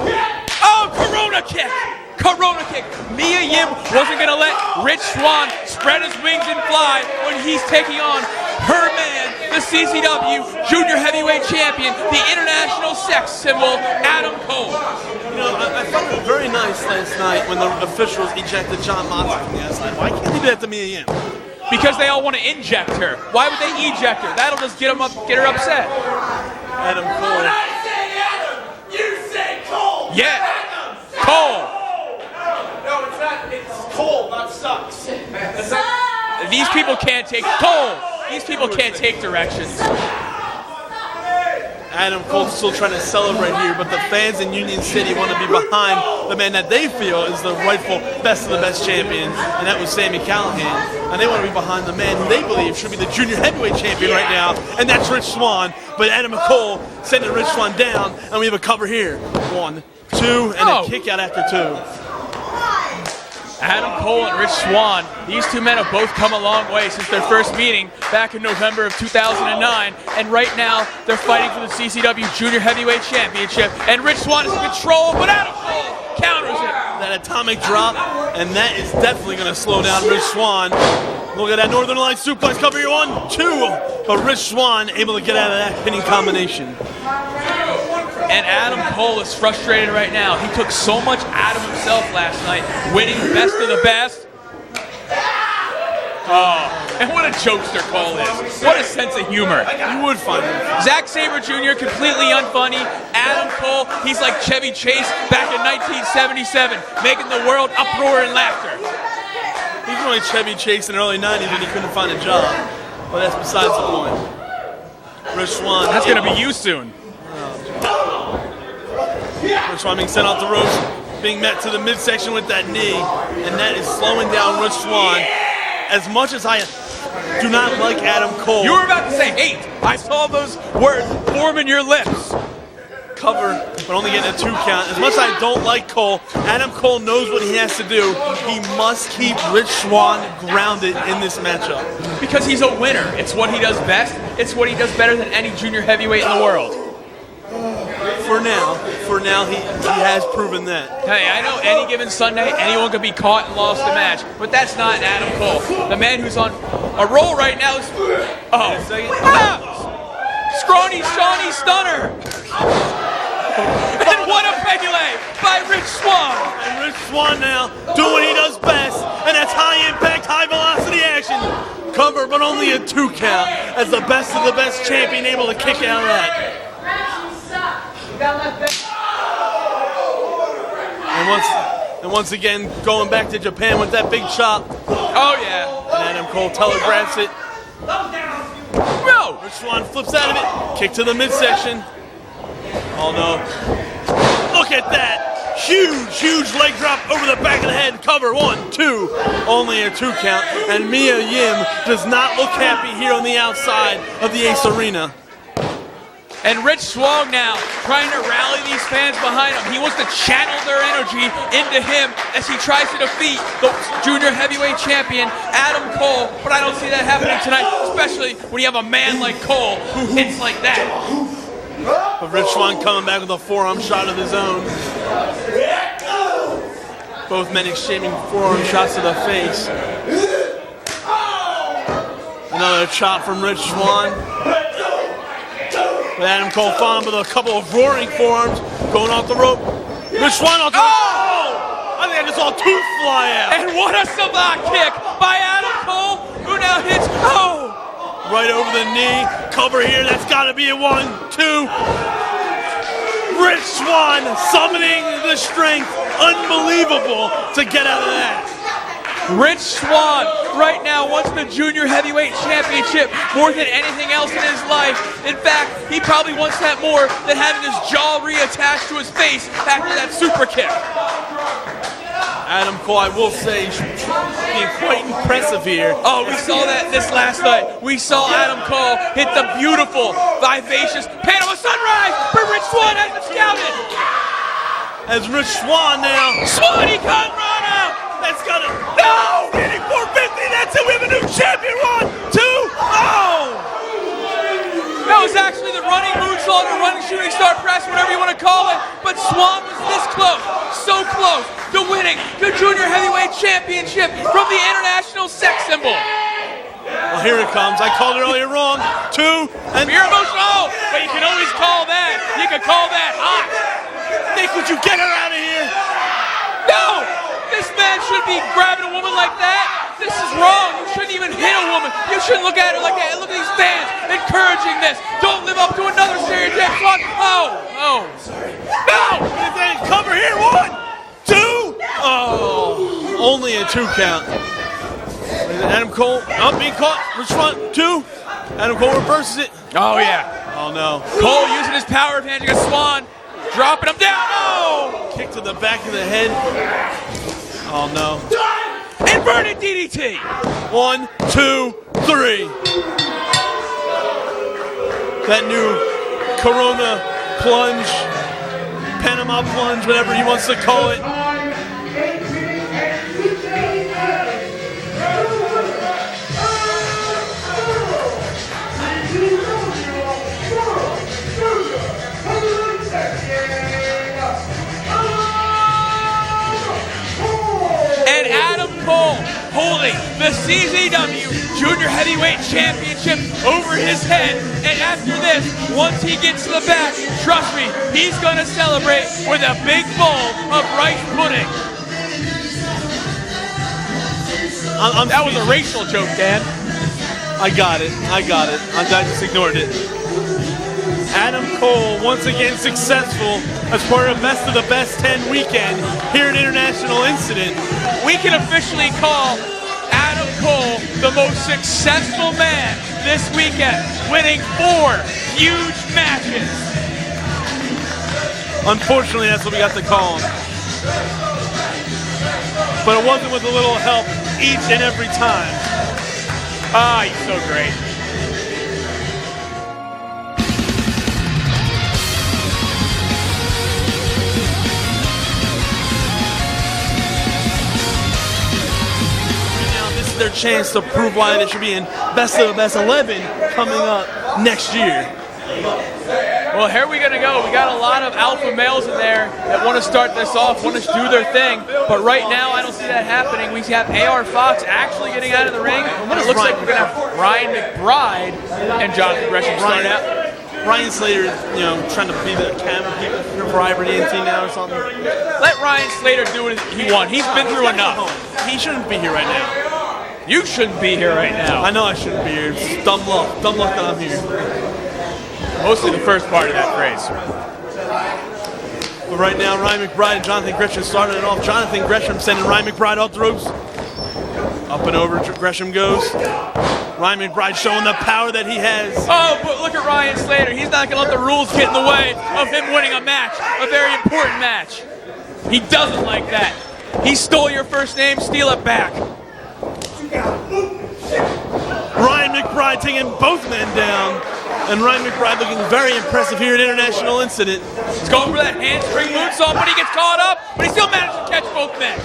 Oh, Corona kick. Corona kick. Mia Yim wasn't going to let Rich Swan spread his wings and fly when he's taking on her man, the CZW Junior Heavyweight Champion, the international sex symbol, Adam Cole. You know, I found it very nice last night when the officials ejected John Moxley from the outside. Why can't they do that to Mia Yim? Because they all want to inject her. Why would they eject her? That'll just get her upset. Adam Cole. When I say Adam, you say Cole. Yeah. Adam, Cole. No, it's not. It's Cole, not sucks. These people can't take Cole. These people can't take directions. Adam Cole's still trying to celebrate here, but the fans in Union City want to be behind the man that they feel is the rightful best of the best champion, and that was Sami Callahan. And they want to be behind the man who they believe should be the junior heavyweight champion right now, and that's Rich Swan. But Adam Cole sending Rich Swan down, and we have a cover here. 1, 2, and a kick out after 2. Adam Cole and Rich Swan, these two men have both come a long way since their first meeting back in November of 2009, and right now they're fighting for the CZW Junior Heavyweight Championship, and Rich Swan is in control, but Adam Cole counters it. That atomic drop, and that is definitely going to slow down Rich Swan. Look at that Northern Lights suplex cover here, 1, 2, but Rich Swan able to get out of that pinning combination. And Adam Cole is frustrated right now. He took so much out of himself last night, winning best of the best. Oh, and what a jokester Cole is. What a sense of humor. You would find it. Zack Sabre Jr., completely unfunny. Adam Cole, he's like Chevy Chase back in 1977, making the world uproar and laughter. He's really Chevy Chase in the early 90s when he couldn't find a job. But that's besides the point. Rich Swan. That's going to be you soon. Rich Swan being sent off the ropes. being met to the midsection with that knee, and that is slowing down Rich Swan. As much as I do not like Adam Cole. You were about to say hate. I saw those words form in your lips. Cover, but only getting a 2 count. As much as I don't like Cole, Adam Cole knows what he has to do. He must keep Rich Swan grounded in this matchup. Because he's a winner. It's what he does best. It's what he does better than any junior heavyweight in the world. For now, he has proven that. Hey, I know any given Sunday, anyone could be caught and lost a match, but that's not Adam Cole. The man who's on a roll right now is... Scrawny Shawnee Stunner! And what a pegule by Rich Swan! And Rich Swan now doing what he does best, and that's high impact, high velocity action. Cover, but only a 2 count, as the best of the best champion able to kick out of that. And once again, going back to Japan with that big chop. Oh yeah. And Adam Cole telegraphs it. No! Rich Swan flips out of it. Kick to the midsection. Oh no. Look at that. Huge leg drop over the back of the head. Cover, 1, 2. Only a 2 count. And Mia Yim does not look happy here on the outside of the Ace Arena. And Rich Swan now trying to rally these fans behind him. He wants to channel their energy into him as he tries to defeat the junior heavyweight champion, Adam Cole. But I don't see that happening tonight, especially when you have a man like Cole who hits like that. But Rich Swan coming back with a forearm shot of his own. Both men exchanging forearm shots to the face. Another chop from Rich Swan. With Adam Cole following with a couple of roaring forearms going off the rope. Rich Swan off the rope. Oh! I think I just saw a tooth fly out. And what a sabot kick by Adam Cole, who now hits, right over the knee. Cover here, that's got to be a 1, 2. Rich Swan summoning the strength. Unbelievable to get out of that. Rich Swan right now wants the junior heavyweight championship more than anything else in his life. In fact, he probably wants that more than having his jaw reattached to his face after that super kick. Adam Cole, I will say, being quite impressive here. Oh, we saw that this last night. We saw Adam Cole hit the beautiful, vivacious Panama Sunrise for Rich Swan as the scouted. As Rich Swan now. Swanee Conrado! That's got it. No! Hitting 450. That's it. We have a new champion. 1, 2. Oh! That was actually the running moonsault or running shooting star press, whatever you want to call it. But Swan was this close, so close to winning the junior heavyweight championship from the international sex symbol. Well, here it comes. I called it earlier wrong. 2 and you're emotional, but you can always call that. You can call that hot. Nick, would you get her out of here? No! This man shouldn't be grabbing a woman like that. This is wrong. You shouldn't even hit a woman. You shouldn't look at her like that. Look at these fans encouraging this. Don't live up to another stereotype. Oh. Sorry. No! Cover here. 1, 2. Oh. Only a 2 count. Adam Cole being caught. Rich Swan 2. Adam Cole reverses it. Oh, yeah. Oh, no. Cole using his power advantage against Swan. Dropping him down. Oh! Kick to the back of the head. Oh, no. Inverted DDT. 1, 2, 3. That new Corona plunge, Panama plunge, whatever he wants to call it. And Adam Cole holding the CZW Junior Heavyweight Championship over his head. And after this, once he gets to the back, trust me, he's going to celebrate with a big bowl of rice pudding. That was a racial joke, Dan. I got it. I just ignored it. Adam Cole, once again successful as part of Best of the Best 10 weekend here at International Incident. We can officially call Adam Cole the most successful man this weekend, winning 4 huge matches. Unfortunately, that's what we got to call him. But it wasn't with a little help each and every time. Ah, he's so great. Their chance to prove why they should be in best of the best 11 coming up next year. Well, here we gonna go. We got a lot of alpha males in there that want to start this off, want to do their thing. But right now, I don't see that happening. We have AR Fox actually getting out of the ring, and it looks like we're gonna have Ryan McBride and Jonathan Gresham starting out. Ryan Slater, trying to be the camera people for Ivory NT now or something. Let Ryan Slater do what he wants. He's been through enough. He shouldn't be here right now. You shouldn't be here right now. I know I shouldn't be here. It's dumb luck. Dumb luck that I'm here. Mostly the first part of that phrase. But right now, Ryan McBride and Jonathan Gresham starting it off. Jonathan Gresham sending Ryan McBride off the ropes. Up and over, Gresham goes. Ryan McBride showing the power that he has. Oh, but look at Ryan Slater. He's not going to let the rules get in the way of him winning a match, a very important match. He doesn't like that. He stole your first name, steal it back. Ryan McBride taking both men down, and Ryan McBride looking very impressive here at International Incident. He's going for that handspring moonsault, but he gets caught up, but he still managed to catch both men.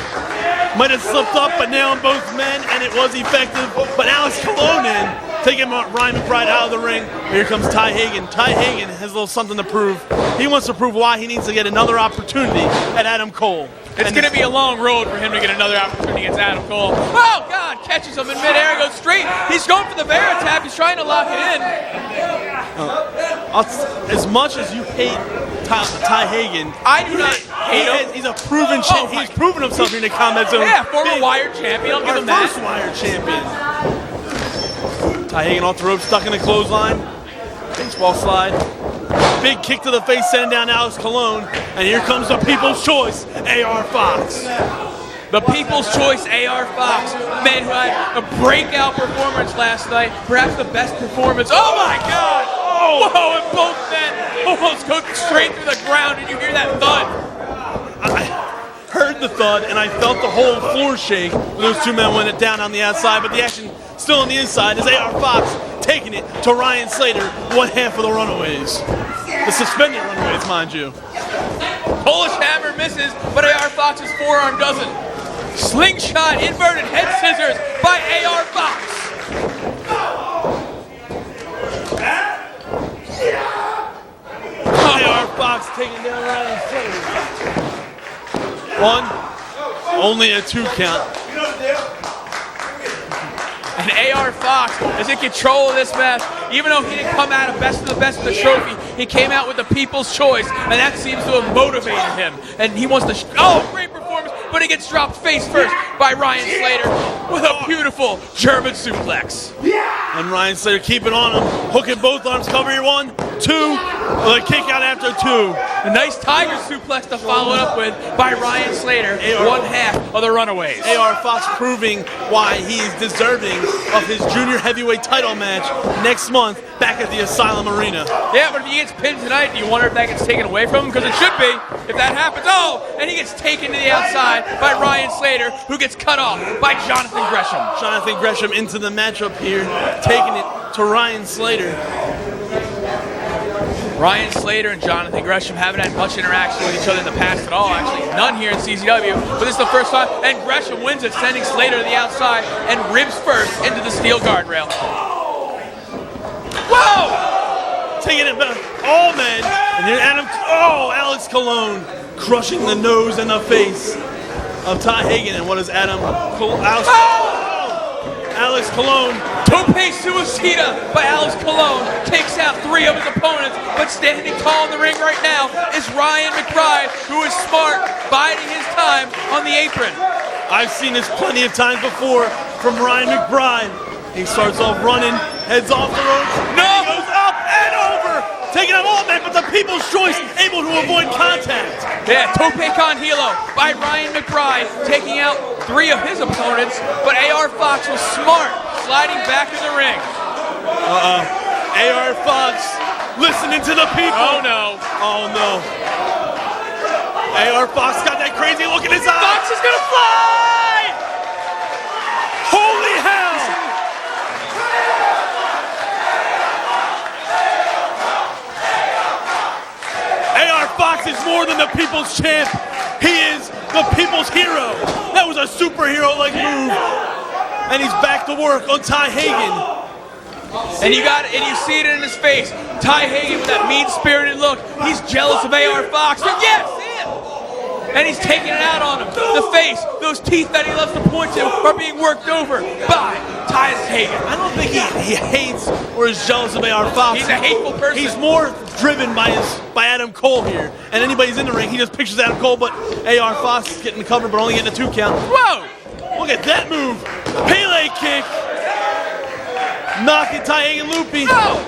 Might have slipped up, but nailed both men, and it was effective. But Alex Colon in, taking Ryan McBride out of the ring. Here comes Ty Hagan. Ty Hagan has a little something to prove. He wants to prove why he needs to get another opportunity at Adam Cole. It's going to be a long road for him to get another opportunity against Adam Cole. Oh, God, catches him in midair, goes straight. He's going for the bear tap. He's trying to lock it in. As much as you hate Ty Hagan, I do not hate him. He's a proven champion. He's proven himself here in the combat zone. Yeah, former Wired champion. I'll give him that. First Wired champion. Ty Hagan off the rope, stuck in the clothesline. Baseball slide. Big kick to the face, sending down Alex Colon. And here comes the People's Choice, AR Fox. The People's Choice, AR Fox. Man who had a breakout performance last night. Perhaps the best performance. Oh, my God. Oh. Whoa, and both men almost go straight through the ground, and you hear that thud. I heard the thud, and I felt the whole floor shake when those two men went down on the outside, but the action still on the inside is AR Fox taking it to Ryan Slater, one half of the Runaways. The suspended Runaways, mind you. Polish Hammer misses, but AR Fox's forearm doesn't. Slingshot inverted head scissors by AR Fox. AR Fox taking down Ryan Slater. One, only a 2 count. And AR Fox is in control of this match. Even though he didn't come out of best of the best of the trophy, he came out with the People's Choice, and that seems to have motivated him. And he wants to, great performance, but he gets dropped face first by Ryan Slater with a beautiful German suplex. And Ryan Slater keeping on him, hooking both arms, cover your 1, 2, a kick out after 2. A nice tiger suplex to follow it up with by Ryan Slater, one half of the Runaways. AR Fox proving why he is deserving of his junior heavyweight title match next month back at the Asylum Arena. Yeah, but if he gets pinned tonight, do you wonder if that gets taken away from him? Because it should be if that happens. Oh, and he gets taken to the outside by Ryan Slater, who gets cut off by Jonathan Gresham. Jonathan Gresham into the matchup here, taking it to Ryan Slater. Ryan Slater and Jonathan Gresham haven't had much interaction with each other in the past at all. Actually, none here in CZW. But this is the first time, and Gresham wins it, sending Slater to the outside and ribs first into the steel guardrail. Whoa! Taking it back, all men. And then Alex Colon crushing the nose and the face of Ty Hagan. And what is Alex Colon? Tope Suicida by Alex Colon takes out 3 of his opponents, but standing tall in the ring right now is Ryan McBride, who is smart, biding his time on the apron. I've seen this plenty of times before from Ryan McBride. He starts off running, heads off the ropes, he goes up and over, taking out all men, but the People's Choice able to avoid contact. Yeah, Tope Con Hilo by Ryan McBride, taking out 3 of his opponents, but AR Fox was smart, sliding back in the ring. AR Fox listening to the people. Oh no. Oh no. AR Fox got that crazy look in his eye. Fox is gonna fly! Holy hell! AR Fox is more than the people's champ. He is the people's hero. That was a superhero-like move. And he's back to work on Ty Hagen. And you see it in his face. Ty Hagen with that mean-spirited look. He's jealous of AR Fox. Yes, see it! And he's taking it out on him. The face, those teeth that he loves to point to are being worked over by Ty Hagen. I don't think he hates or is jealous of AR Fox. He's a hateful person. He's more driven by Adam Cole here. And anybody's in the ring, he just pictures Adam Cole, but AR Fox is getting the cover, but only getting a 2 count. Whoa! Look at that move. Pele kick. Knocking Ty Hagen loopy. No!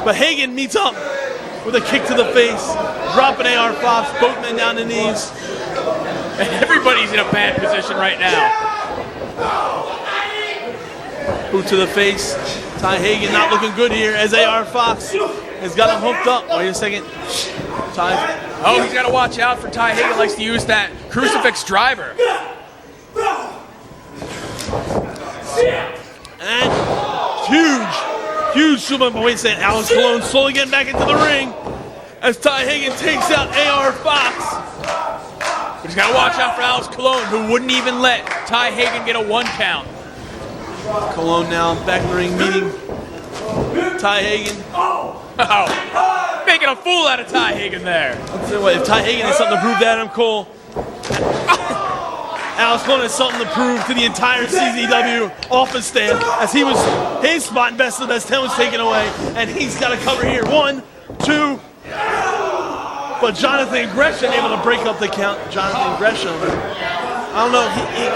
But Hagen meets up with a kick to the face. Dropping AR Fox, both men down the knees. And everybody's in a bad position right now. Boot to the face. Ty Hagen not looking good here as AR Fox has got him hooked up. Wait a second. Oh, he's got to watch out for Ty Hagen. Likes to use that crucifix driver. And huge super. But wait a second. Alex Colon slowly getting back into the ring as Ty Hagen takes out AR Fox. But he's got to watch out for Alex Colon, who wouldn't even let Ty Hagen get a 1 count. Colon now back in the ring meeting Ty Hagen. Oh, making a fool out of Ty Hagen there. Let's see what, if Ty Hagen has something to prove to Adam Cole, Alex Colon has something to prove to the entire CZW office staff, as his spot in Best of the Best 10 was taken away, and he's got to cover here. 1, 2. But Jonathan Gresham able to break up the count. Jonathan Gresham, I don't know,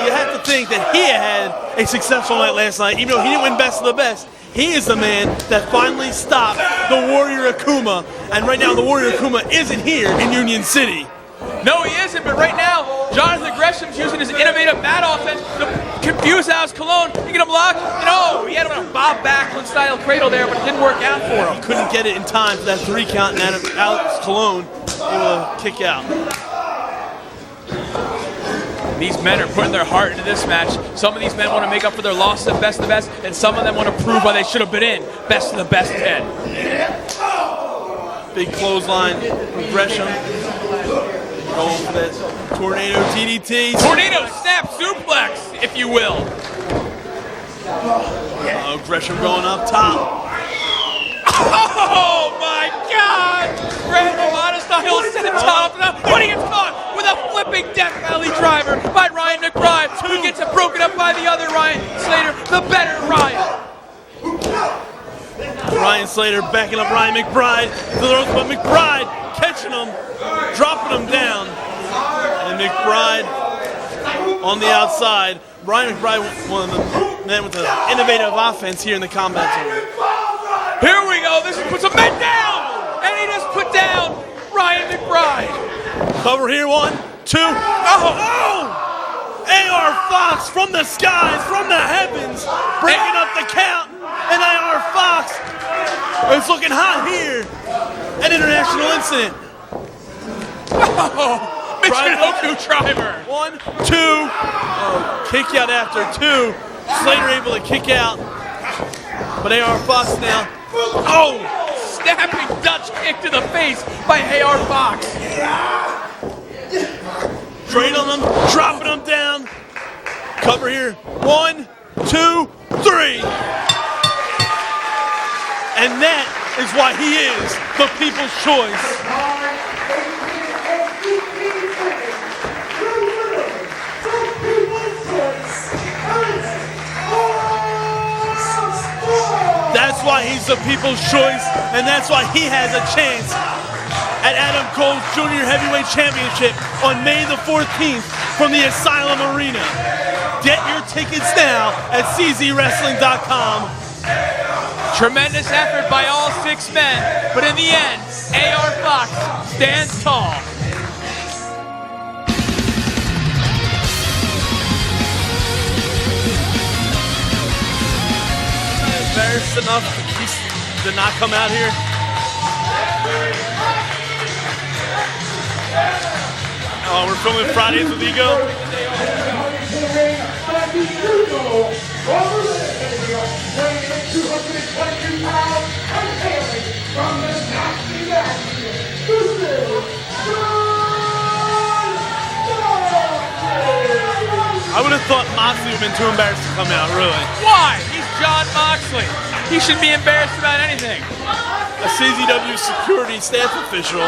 you have to think that he had a successful night last night, even though he didn't win Best of the Best. He is the man that finally stopped the Warrior Akuma, and right now the Warrior Akuma isn't here in Union City. No, he isn't, but right now, Jonathan Gresham's using his innovative mat offense to confuse Alex Colon. He get him blocked, and he had him in a Bob Backlund style cradle there, but it didn't work out for him. He couldn't get it in time for that 3 count, and Alex Colon able to kick out. These men are putting their heart into this match. Some of these men want to make up for their losses at Best of the Best, and some of them want to prove why they should have been in Best of the Best 10. Big clothesline from Gresham. Going for that tornado TDT. Tornado snap suplex, if you will. Gresham going up top. Oh my God! Random style senton, but he gets caught with a flipping Death Valley driver by Ryan McBride, who gets it broken up by the other Ryan Slater, the better Ryan. Ryan Slater backing up Ryan McBride to the ropes, but McBride catching him, dropping him down, and McBride on the outside. Ryan McBride, one of the men with the innovative offense here in the combat zone. Here we go. This puts a man down, and he just put down Ryan McBride. Cover here, 1, 2. AR Fox from the skies, from the heavens, breaking up the count, and AR Fox is looking hot here at International Incident. Michinoku driver. 1, 2. Kick out after 2. Slater able to kick out, but AR Fox now. Snapping Dutch kick to the face by AR Fox. Straight on him, dropping him down. Cover here. 1, 2, 3. And that is why he is the people's choice. That's why he's the people's choice, and that's why he has a chance at Adam Cole Jr. Heavyweight Championship on May the 14th from the Asylum Arena. Get your tickets now at czwrestling.com. Tremendous effort by all 6 men, but in the end, AR Fox stands tall. Embarrassed enough to not come out here. Oh, we're filming Fridays with Ego. I would have thought Moxley would have been too embarrassed to come out, really. Why? He's John Moxley. He shouldn't be embarrassed about anything. A CZW security staff official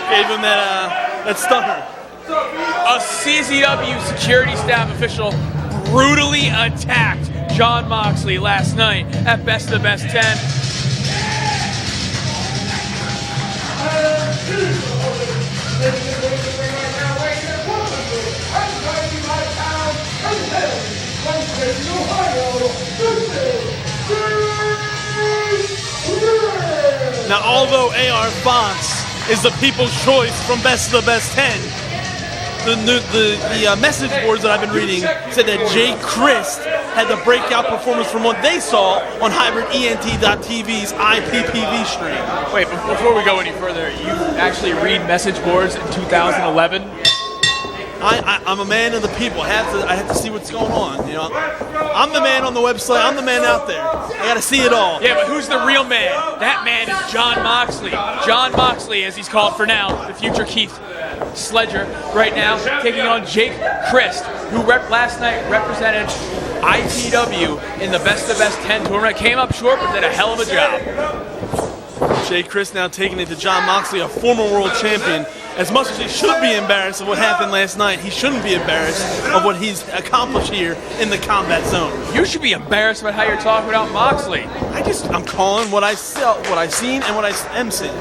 gave him that stunner. A CZW security staff official brutally attacked John Moxley last night at Best of the Best 10. Now, although AR Fox is the people's choice from Best of the Best 10, the message boards that I've been reading said that Jay Christ had the breakout performance from what they saw on HybridENT.tv's IPTV stream. Wait, before we go any further, you actually read message boards in 2011? I'm a man of the people. I have to see what's going on. You know, I'm the man on the website. I'm the man out there. I got to see it all. Yeah, but who's the real man? That man is John Moxley. John Moxley, as he's called for now, the future Keith Sledger, right now taking on Jake Christ, who last night represented IPW in the Best of the Best 10 tournament. Came up short, but did a hell of a job. Jake Christ now taking it to John Moxley, a former world champion. As much as he should be embarrassed of what happened last night, he shouldn't be embarrassed of what he's accomplished here in the combat zone. You should be embarrassed about how you're talking about Moxley. I'm calling what I seen and what I am seeing.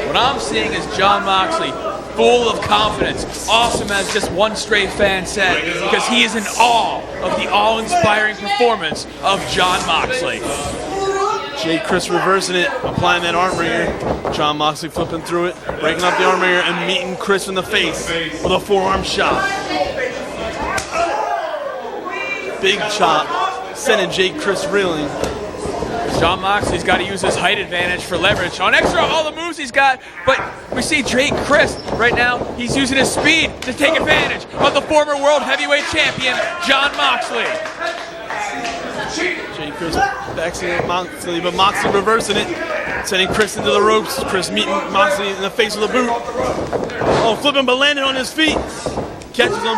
What I'm seeing is John Moxley, full of confidence, awesome as just one stray fan said, because he is in awe of the awe-inspiring performance of John Moxley. Jay Christ reversing it, applying that arm ringer. John Moxley flipping through it, breaking up the arm ringer, and meeting Chris in the face with a forearm shot. Big chop, sending Jay Christ reeling. John Moxley's got to use his height advantage for leverage on extra all the moves he's got, but we see Jay Christ right now, he's using his speed to take advantage of the former world heavyweight champion, John Moxley. Jay Christ backseating at Moxley, but Moxley reversing it, sending Chris into the ropes. Chris meeting Moxley in the face with a boot. Oh, flipping, but landing on his feet. Catches him.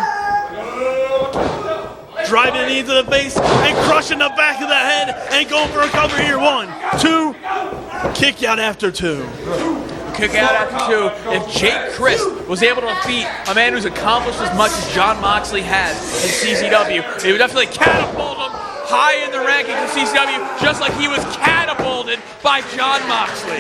Driving a knee into the face and crushing the back of the head and going for a cover here. 1, 2, kick out after 2. Kick out after 2. If Jake Christ was able to defeat a man who's accomplished as much as John Moxley has in CZW, it would definitely catapult him high in the rankings of CZW, just like he was catapulted by John Moxley.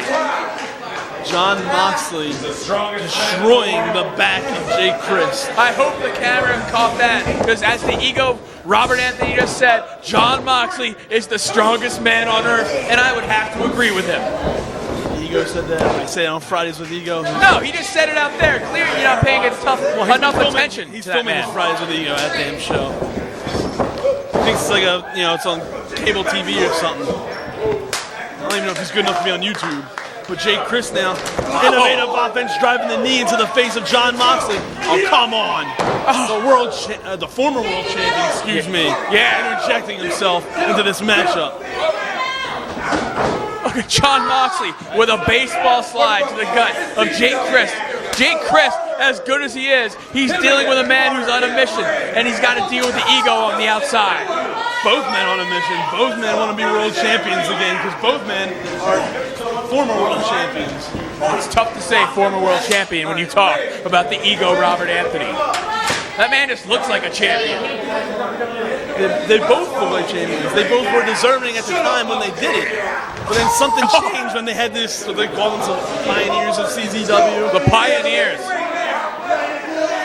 John Moxley destroying the back of Jay Christ. I hope the camera caught that, because as the Ego Robert Anthony just said, John Moxley is the strongest man on earth, and I would have to agree with him. Ego said that. I say it on Fridays with Ego. No, he just said it out there. Clearly you're not paying enough attention. He's to that filming man. his Fridays with Ego at damn show. I think it's like it's on cable TV or something. I don't even know if he's good enough to be on YouTube. But Jay Christ now, innovative offense, driving the knee into the face of John Moxley. Oh, come on. The former world champion, excuse me. Yeah, interjecting himself into this matchup. Look at John Moxley with a baseball slide to the gut of Jay Christ. Jay Christ, as good as he is, he's dealing with a man who's on a mission, and he's got to deal with the Ego on the outside. Both men on a mission. Both men want to be world champions again, because both men are former world champions. It's tough to say former world champion when you talk about the Ego Robert Anthony. That man just looks like a champion. They both look like champions. They both were deserving at the time when they did it. But then something changed when they had this, they call them the pioneers of CZW. The pioneers.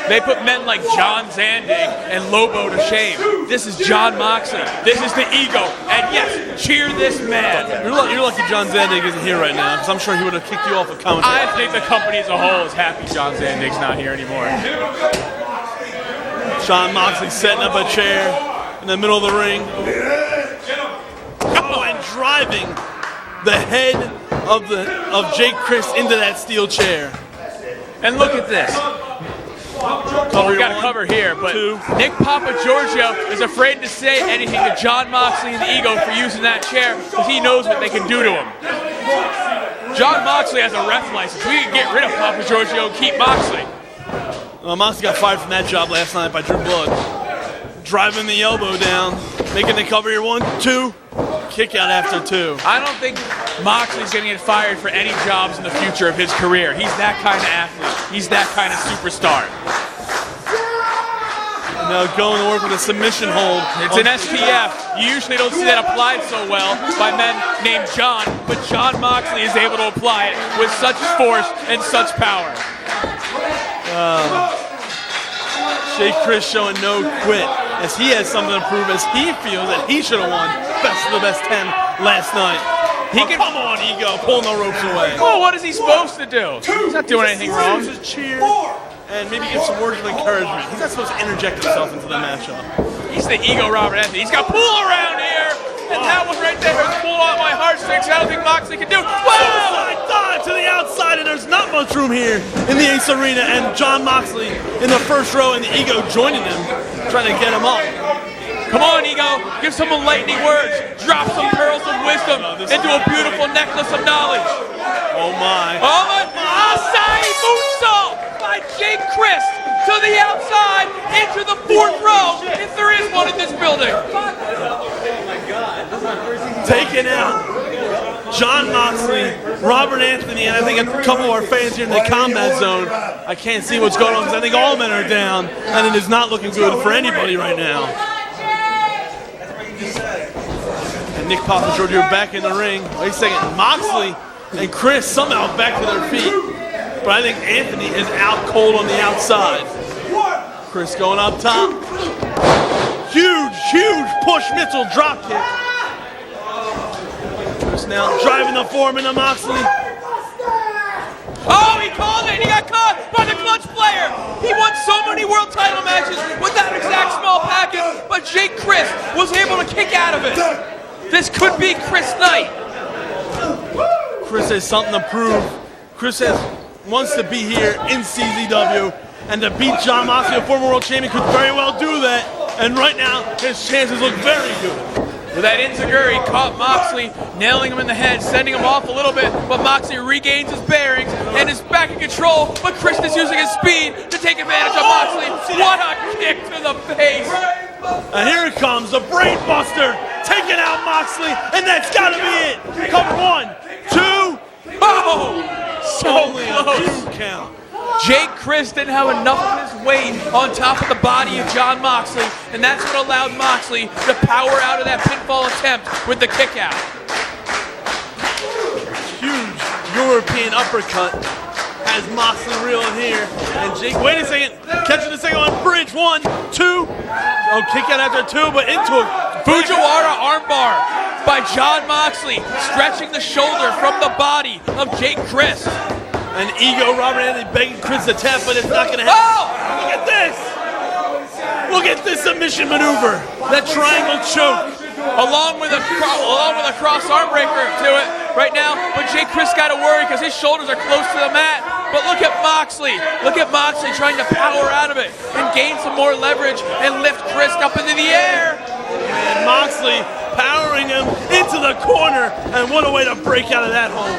They put men like John Zandig and Lobo to shame. This is John Moxley. This is the Ego. And yes, cheer this man. You're lucky John Zandig isn't here right now, because I'm sure he would have kicked you off a commentary. I think the company as a whole is happy John Zandig's not here anymore. John Moxley setting up a chair in the middle of the ring. Oh, and driving the head of Jake Christ into that steel chair. And look at this. We got to cover here, but Nick Papa Giorgio is afraid to say anything to John Moxley and the Ego for using that chair because he knows what they can do to him. John Moxley has a ref license. We can get rid of Papa Giorgio and keep Moxley. Well, Moxley got fired from that job last night by Drew Blood. Driving the elbow down, making the cover here. 1, 2, kick out after 2. I don't think Moxley's going to get fired for any jobs in the future of his career. He's that kind of athlete. He's that kind of superstar. Now going to work with a submission hold. It's an SPF. You usually don't see that applied so well by men named John, but John Moxley is able to apply it with such force and such power. Jay Chris showing no quit as he has something to prove, as he feels that he should have won Best of the Best 10 last night. Come on, Ego, pulling the ropes away. Oh, what is he supposed to do? He's not doing anything wrong. Just cheer and maybe give some words of encouragement. He's not supposed to interject himself into the matchup. He's the Ego Robert Anthony. He's got pull around here, and that one right there has pulled out my heartstrings. I don't think Moxley can do. Wow! Dive to the outside, and there's not much room here in the Ace Arena, and John Moxley in the first row, and the Ego joining him, trying to get him up. Come on, Ego. Give some enlightening words. Drop some pearls of wisdom into a beautiful necklace of knowledge. Oh, my. Oh, my. Casai moonsault by Jake Christ to the outside into the 4th row, if there is one in this building. Taken out. John Moxley, Robert Anthony, and I think a couple of our fans here in the combat zone. I can't see what's going on because I think all men are down, and it is not looking good for anybody right now. And Nick Papa Giorgio back in the ring. Wait a second, Moxley and Chris somehow back to their feet. But I think Anthony is out cold on the outside. Chris going up top. Huge push Mitchell drop kick. Chris now driving the foreman of Moxley. Oh, he called it! He got caught by the clutch player! He won so many world title matches with that exact small package, but Jake Christ was able to kick out of it. This could be Chris Knight. Chris has something to prove. Chris wants to be here in CZW, and to beat John Moxley, a former world champion, could very well do that. And right now, his chances look very good. With that enziguri, caught Moxley, nailing him in the head, sending him off a little bit, but Moxley regains his bearings and is back in control, but Chris is using his speed to take advantage of Moxley. What a kick to the face! And here it comes, the Brain Buster, taking out Moxley, and that's gotta be it. Cover 1, 2, oh! So only close. a 2 count. Jake Christ didn't have enough of his weight on top of the body of John Moxley, and that's what allowed Moxley to power out of that pinfall attempt with the kick out. Huge European uppercut has Moxley reeling here. And Jake, wait a second, catching the second on bridge. 1, 2. Oh, kick out after 2, but into a Fujiwara armbar by John Moxley, stretching the shoulder from the body of Jake Christ. And Ego Robert Anthony begging Chris to tap, but it's not going to happen. Oh! Look at this! Look at this submission maneuver. That triangle choke. Along with a cross arm breaker to it right now, but Jake Christ got to worry because his shoulders are close to the mat. But look at Moxley. Look at Moxley trying to power out of it and gain some more leverage and lift Christ up into the air. And Moxley powering him into the corner, and what a way to break out of that hold.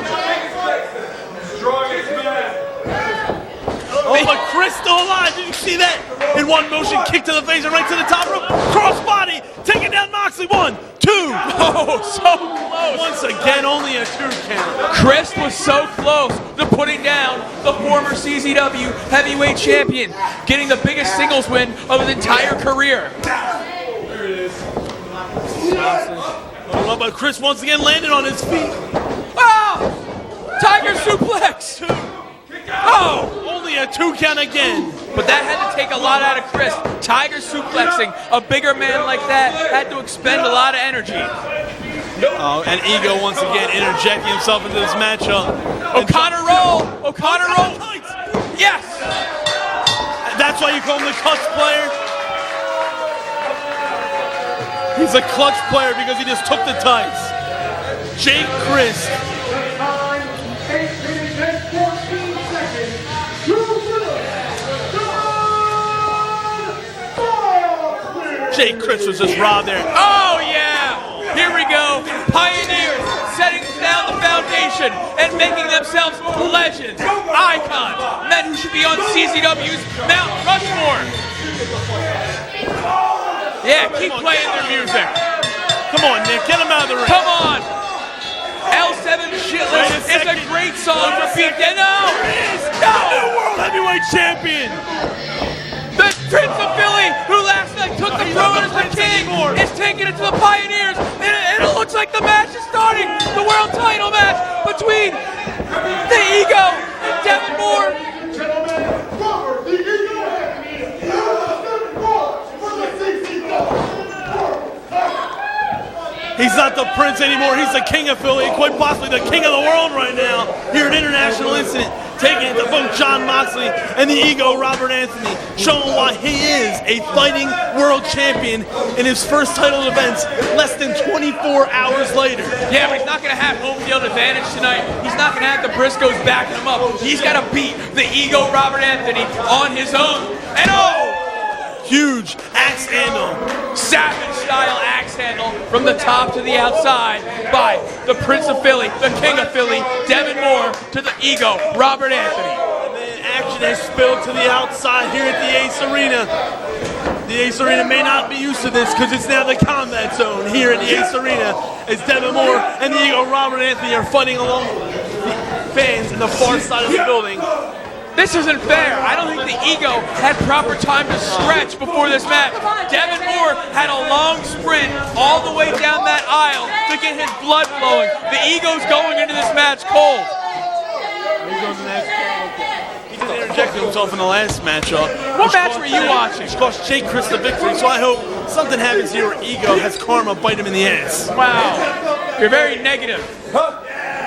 Oh, but Chris still alive. Did you see that? In one motion, kick to the face and right to the top rope. Crossbody, taking down Moxley. 1, 2. Oh, so close. Once again, only a 2 count. Chris was so close to putting down the former CZW heavyweight champion, getting the biggest singles win of his entire career. There it is. Oh, but Chris once again landed on his feet. Oh! Tiger suplex! Oh! Only a 2 count again. But that had to take a lot out of Chris. Tiger suplexing, a bigger man like that had to expend a lot of energy. Oh, and Ego once again interjecting himself into this matchup. O'Connor roll! O'Connor roll! Yes! That's why you call him the clutch player? He's a clutch player because he just took the tights. Jake Christ. Jay Chris was just robbed there. Oh, yeah! Here we go. Pioneers setting down the foundation and making themselves legends, icons, men who should be on CZW's Mount Rushmore. Yeah, keep playing their music. Come on, Nick, get him out of the ring. Come on. L7 Shitless is a great song for Pete. No! New World Heavyweight Champion. The Prince of Philly, who last night took the throne as the king, is taking it to the Pioneers, and it looks like the match is starting. The world title match between the Ego and Devin Moore. Gentlemen, Robert, the Ego Anthony, Devin Moore for the CZW. He's not the prince anymore. He's the king of Philly, quite possibly the king of the world right now. Here at International Incident, taking it to both Jon Moxley and the Ego Robert Anthony, showing why he is a fighting world champion in his first title defense less than 24 hours later. Yeah, but he's not going to have home field advantage tonight. He's not going to have the Briscoes backing him up. He's got to beat the Ego Robert Anthony on his own. And oh! Huge axe handle. Savage-style axe handle from the top to the outside by the Prince of Philly, the King of Philly, Devin Moore, to the Ego, Robert Anthony. And the action has spilled to the outside here at the Ace Arena. The Ace Arena may not be used to this because it's now the combat zone here at the Ace Arena as Devin Moore and the Ego Robert Anthony are fighting along the fans in the far side of the building. This isn't fair. I don't think the Ego had proper time to stretch before this match. Devin Moore had a long sprint all the way down that aisle to get his blood flowing. The Ego's going into this match cold. He just interjected himself in the last matchup. What match were you watching? Which cost Jay Chris the victory, so I hope something happens here where Ego has karma bite him in the ass. Wow. You're very negative.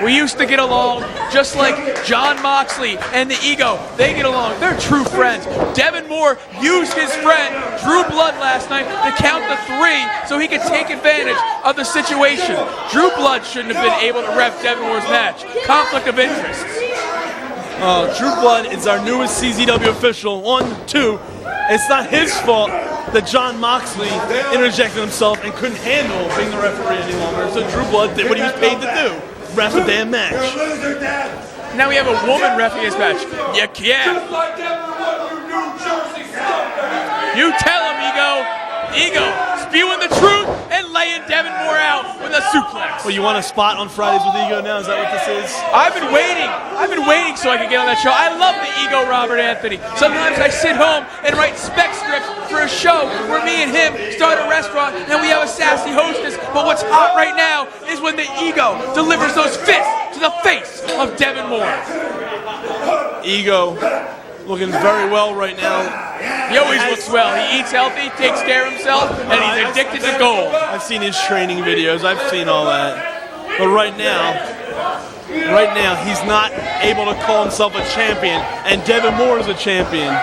We used to get along just like Jon Moxley and the Ego. They get along. They're true friends. Devin Moore used his friend Drew Blood last night to count the 3 so he could take advantage of the situation. Drew Blood shouldn't have been able to ref Devin Moore's match. Conflict of interest. Drew Blood is our newest CZW official. 1, 2. It's not his fault that Jon Moxley interjected himself and couldn't handle being the referee any longer. So Drew Blood did what he was paid to do. Ref a damn match. Now we have a woman reffing this match. Yeah. You tell him, Ego. Ego spewing the truth and laying Devin Moore out with a suplex. Well, you want a spot on Fridays with Ego now? Is that what this is? I've been waiting so I could get on that show. I love the Ego Robert Anthony. Sometimes I sit home and write spec scripts for a show where me and him start a restaurant and we have a sassy hostess. But what's hot right now is when the Ego delivers those fists to the face of Devin Moore. Ego looking very well right now. He always looks well. He eats healthy, takes care of himself, and he's addicted to gold. I've seen his training videos. I've seen all that. But right now, he's not able to call himself a champion, and Devin Moore is a champion.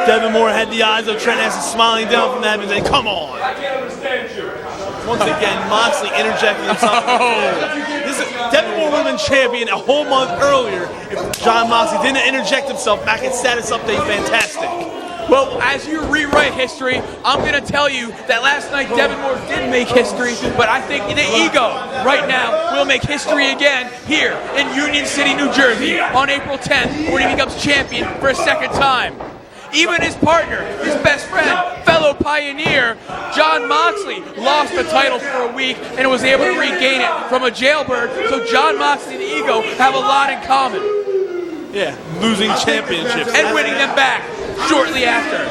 Devin Moore had the eyes of Trent Acid smiling down from that and saying, come on. Once again, Moxley interjecting himself. Devin Moore would have been champion a whole month earlier if Jon Moxley didn't interject himself back at Status Update Fantastic. Well, as you rewrite history, I'm going to tell you that last night Devin Moore did make history, but I think the Ego right now will make history again here in Union City, New Jersey on April 10th when he becomes champion for a second time. Even his partner, his best friend, fellow Pioneer, Jon Moxley, lost the title for a week and was able to regain it from a jailbird. So Jon Moxley and the Ego have a lot in common. Yeah, losing championships. And winning them back shortly after.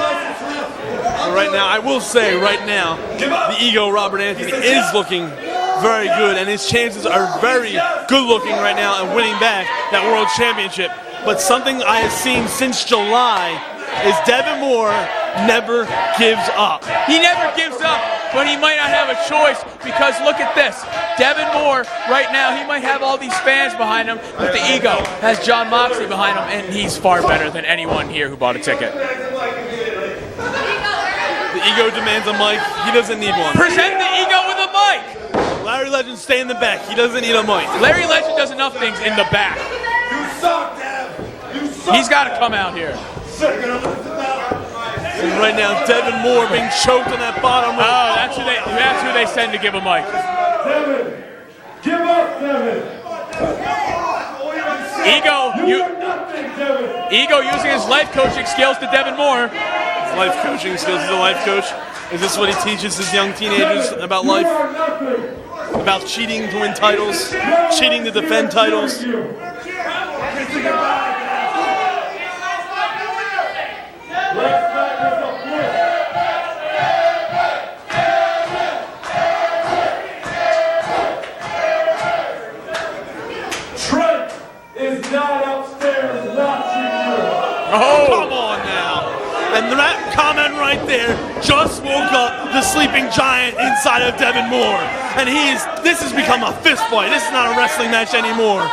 Right now, I will say right now, the Ego Robert Anthony is looking very good, and his chances are very good looking right now and winning back that World Championship. But something I have seen since July is Devin Moore never gives up. He never gives up, but he might not have a choice because look at this. Devin Moore, right now, he might have all these fans behind him, but the Ego has Jon Moxley behind him, and he's far better than anyone here who bought a ticket. The Ego demands a mic. He doesn't need one. Present the Ego with a mic. Larry Legend, stay in the back. He doesn't need a mic. Larry Legend does enough things in the back. You suck, Dev. You suck. He's got to come out here. And right now, Devin Moore being choked on that bottom rope. Oh, that's who they send to give a mic. Devin, give up, Devin. Ego using his life coaching skills to Devin Moore. His life coaching skills. He's a life coach. Is this what he teaches his young teenagers about life? About cheating to win titles, cheating to defend titles. Trent is not upstairs watching you. Oh, come on now. And that comment right there just woke up the sleeping giant inside of Devin Moore. And this has become a fist fight. This is not a wrestling match anymore.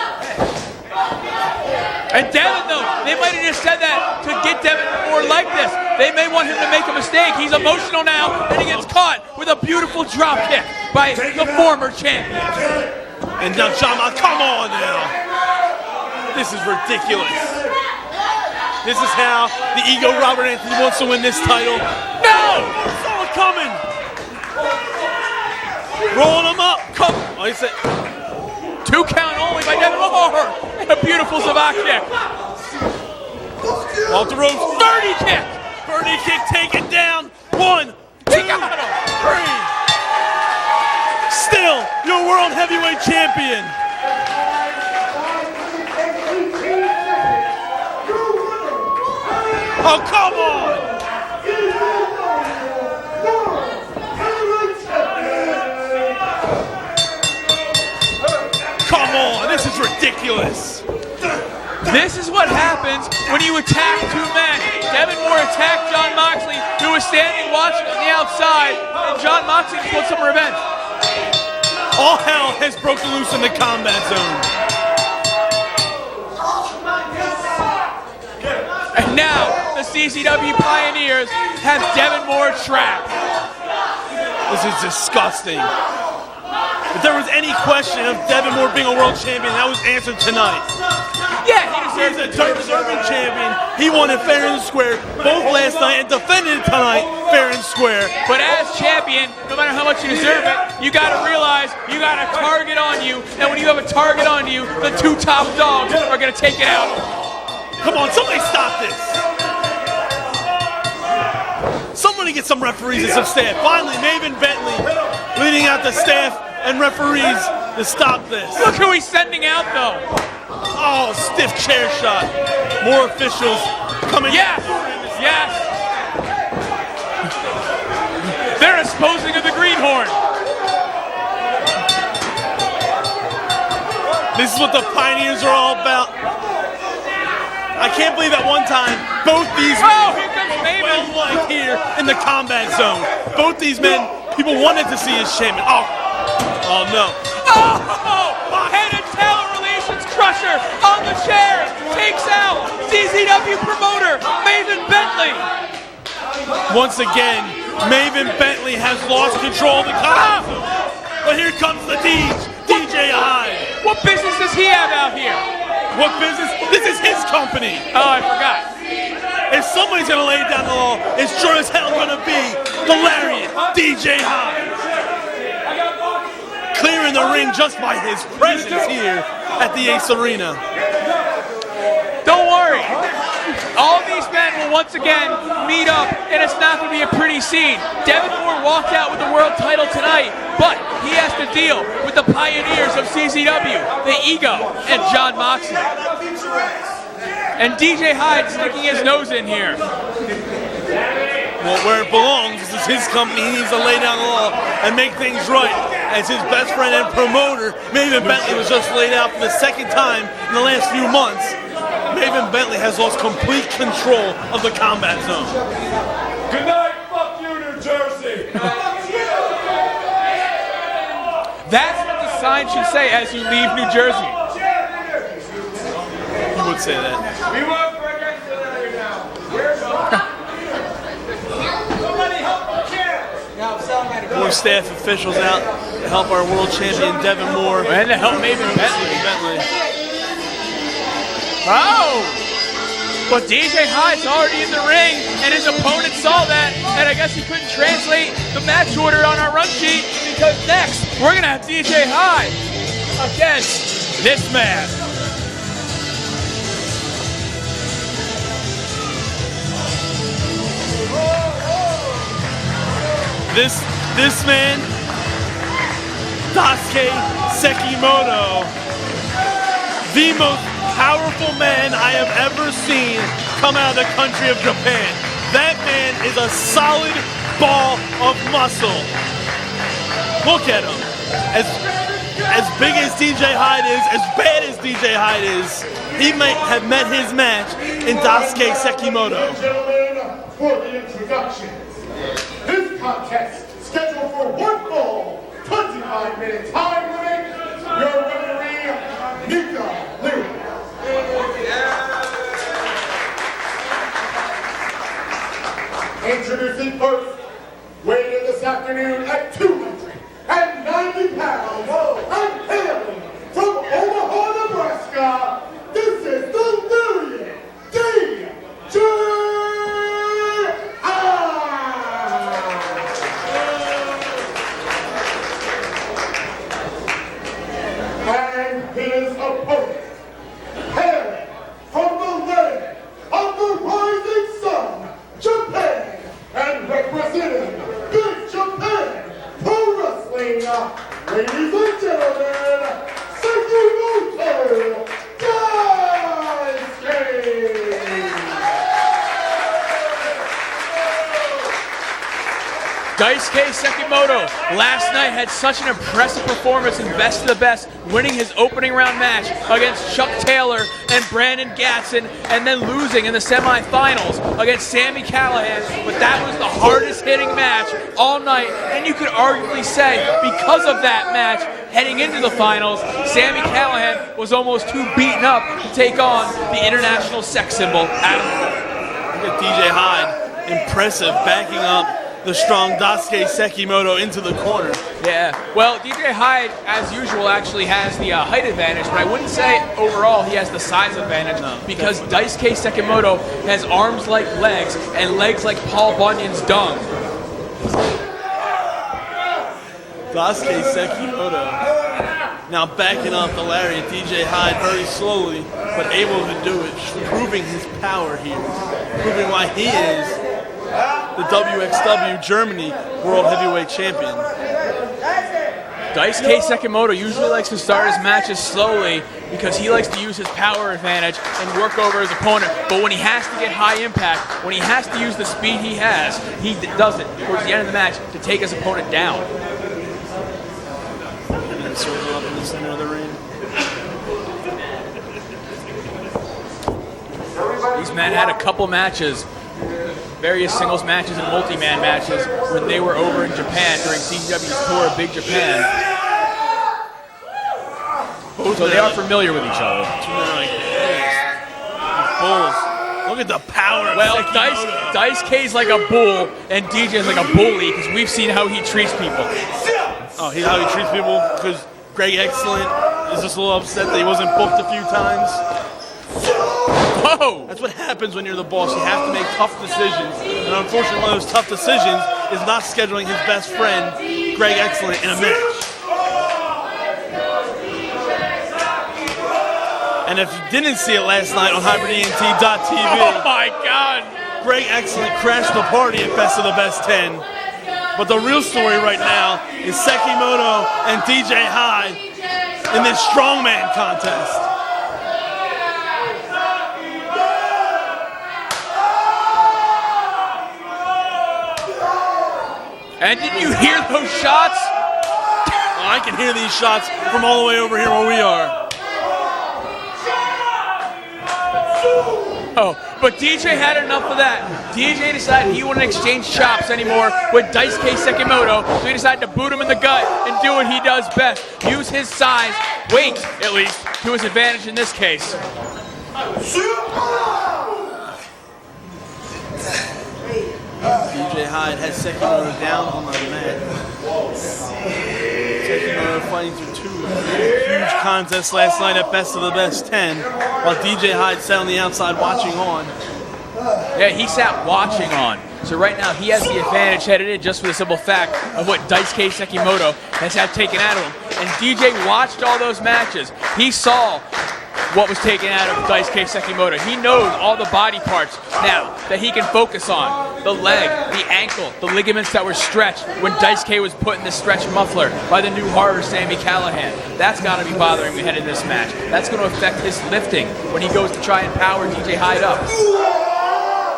And Devin, though, they might have just said that to get Devin Moore like this. They may want him to make a mistake. He's emotional now, and he gets caught with a beautiful drop kick by the former champion. And now John, come on now. This is ridiculous. This is how the Ego Robert Anthony wants to win this title. No! Saw it coming. Rolling him up. Come. Oh, he said 2 count only by Devin Moore. And a beautiful Savate kick. Off the ropes. Birdie kick. Birdie kick taken down. 1, 2, 3. Still your world heavyweight champion. Oh, come on! Come on, this is ridiculous. This is what happens when you attack 2 men. Devin Moore attacked John Moxley, who was standing watching on the outside, and John Moxley just wants some revenge. All hell has broken loose in the combat zone. And now, the CZW Pioneers have Devin Moore trapped. This is disgusting. If there was any question of Devin Moore being a world champion, that was answered tonight. Yeah, he deserves He's a it. deserving champion. He won it fair and square both last night and defended it tonight fair and square. But as champion, no matter how much you deserve it, you got to realize you got a target on you. And when you have a target on you, the 2 top dogs are going to take it out. Come on, somebody stop this. Somebody get some referees and some staff. Finally, Maven Bentley leading out the staff and referees to stop this. Look who he's sending out, though. Oh, stiff chair shot. More officials coming. Yes, yes. They're disposing of the greenhorn. This is what the Pioneers are all about. I can't believe at one time both these men here comes Maven. like here in the combat zone. Both these men, people wanted to see as champion. Oh no. Oh, head and tail relations crusher on the chair. Takes out CZW promoter Maven Bentley. Once again, Maven Bentley has lost control of the combat zone. But here comes the DJ Hyde. What business does he have out here? What business? This is his company. Oh, I forgot. If somebody's gonna lay down the law, it's sure as hell gonna be the Lariat, DJ Hyde. Clearing the ring just by his presence here at the Ace Arena. Don't worry. All these men will once again meet up, and it's not going to be a pretty scene. Devin Moore walked out with the world title tonight, but he has to deal with the Pioneers of CZW, the Ego, and John Moxley. And DJ Hyde sticking his nose in here. Well, where it belongs, this is his company. He needs to lay down the law and make things right. As his best friend and promoter, Maven Bentley, was just laid out for the 2nd time in the last few months. Maven Bentley has lost complete control of the combat zone. Good night, fuck you, New Jersey. That's what the sign should say as you leave New Jersey. He would say that. We work for against it now. Where's somebody help the kid? More staff officials out to help our world champion Devin Moore. And to help Maven Bentley. Oh! But DJ Hyde's already in the ring, and his opponent saw that, and I guess he couldn't translate the match order on our run sheet, because next, we're gonna have DJ Hyde against this man. This man, Daisuke Sekimoto, the most powerful man I have ever seen come out of the country of Japan. That man is a solid ball of muscle. Look at him. As big as DJ Hyde is, as bad as DJ Hyde is, he might have met his match in Daisuke Sekimoto. Gentlemen, for the introductions. This contest scheduled for one fall, 25-minute time limit. Your referee, Necro. Introducing first, weighed in this afternoon at 290 pounds, and hailing from Omaha, Nebraska, this is the Million DJ and his opponent, hailing from the land of the rising sun, Japan, and representing Big Japan Pro Wrestling, ladies and gentlemen, Simoto Daisuke Sekimoto last night had such an impressive performance in Best of the Best, winning his opening round match against Chuck Taylor and Brandon Gatson, and then losing in the semifinals against Sami Callahan. But that was the hardest hitting match all night, and you could arguably say because of that match, heading into the finals, Sami Callahan was almost too beaten up to take on the international sex symbol, Adam Cole. Look at DJ Hyde, impressive, backing up the strong Daisuke Sekimoto into the corner. Yeah, well, DJ Hyde, as usual, actually has the height advantage, but I wouldn't say overall he has the size advantage, because Daisuke Sekimoto has arms like legs and legs like Paul Bunyan's dung. Daisuke Sekimoto now backing up the lariat. DJ Hyde very slowly, but able to do it, proving his power here, proving why he is the WXW Germany World Heavyweight Champion. Daisuke Sekimoto usually likes to start his matches slowly because he likes to use his power advantage and work over his opponent. But when he has to get high impact, when he has to use the speed he has, he does it towards the end of the match to take his opponent down. And then circle up in the center of the ring. These men had a couple matches, various singles matches and multi-man matches when they were over in Japan during CZW's tour of Big Japan. So they are familiar with each other. Bulls. Look at the power. Well, Daisuke's like a bull and DJ's like a bully because we've seen how he treats people. Oh, how he treats people, because Greg Excellent is just a little upset that he wasn't booked a few times. Whoa! That's what happens when you're the boss. You have to make tough decisions. And unfortunately, one of those tough decisions is not scheduling his best friend, Greg Excellent, in a match. And if you didn't see it last night on HybridENT.tv, oh my God! Greg Excellent crashed the party at Best of the Best 10. But the real story right now is Sekimoto and DJ Hyde in this strongman contest. And did you hear those shots? Oh, I can hear these shots from all the way over here where we are. Oh, but DJ had enough of that. DJ decided he wouldn't exchange chops anymore with Daisuke Sekimoto, so he decided to boot him in the gut and do what he does best. Use his size, weight at least, to his advantage in this case. DJ Hyde has Sekimoto down on the mat. Sekimoto fighting through two huge contest last night at Best of the Best 10, while DJ Hyde sat on the outside watching on. Yeah, he sat watching on. So right now he has the advantage headed in just for the simple fact of what Daisuke Sekimoto has had taken out of him. And DJ watched all those matches. He saw what was taken out of Daisuke Sekimoto. He knows all the body parts now that he can focus on. The leg, the ankle, the ligaments that were stretched when Daisuke was put in the stretch muffler by the new horror Sami Callahan. That's got to be bothering me headed in this match. That's going to affect his lifting when he goes to try and power DJ Hyde up.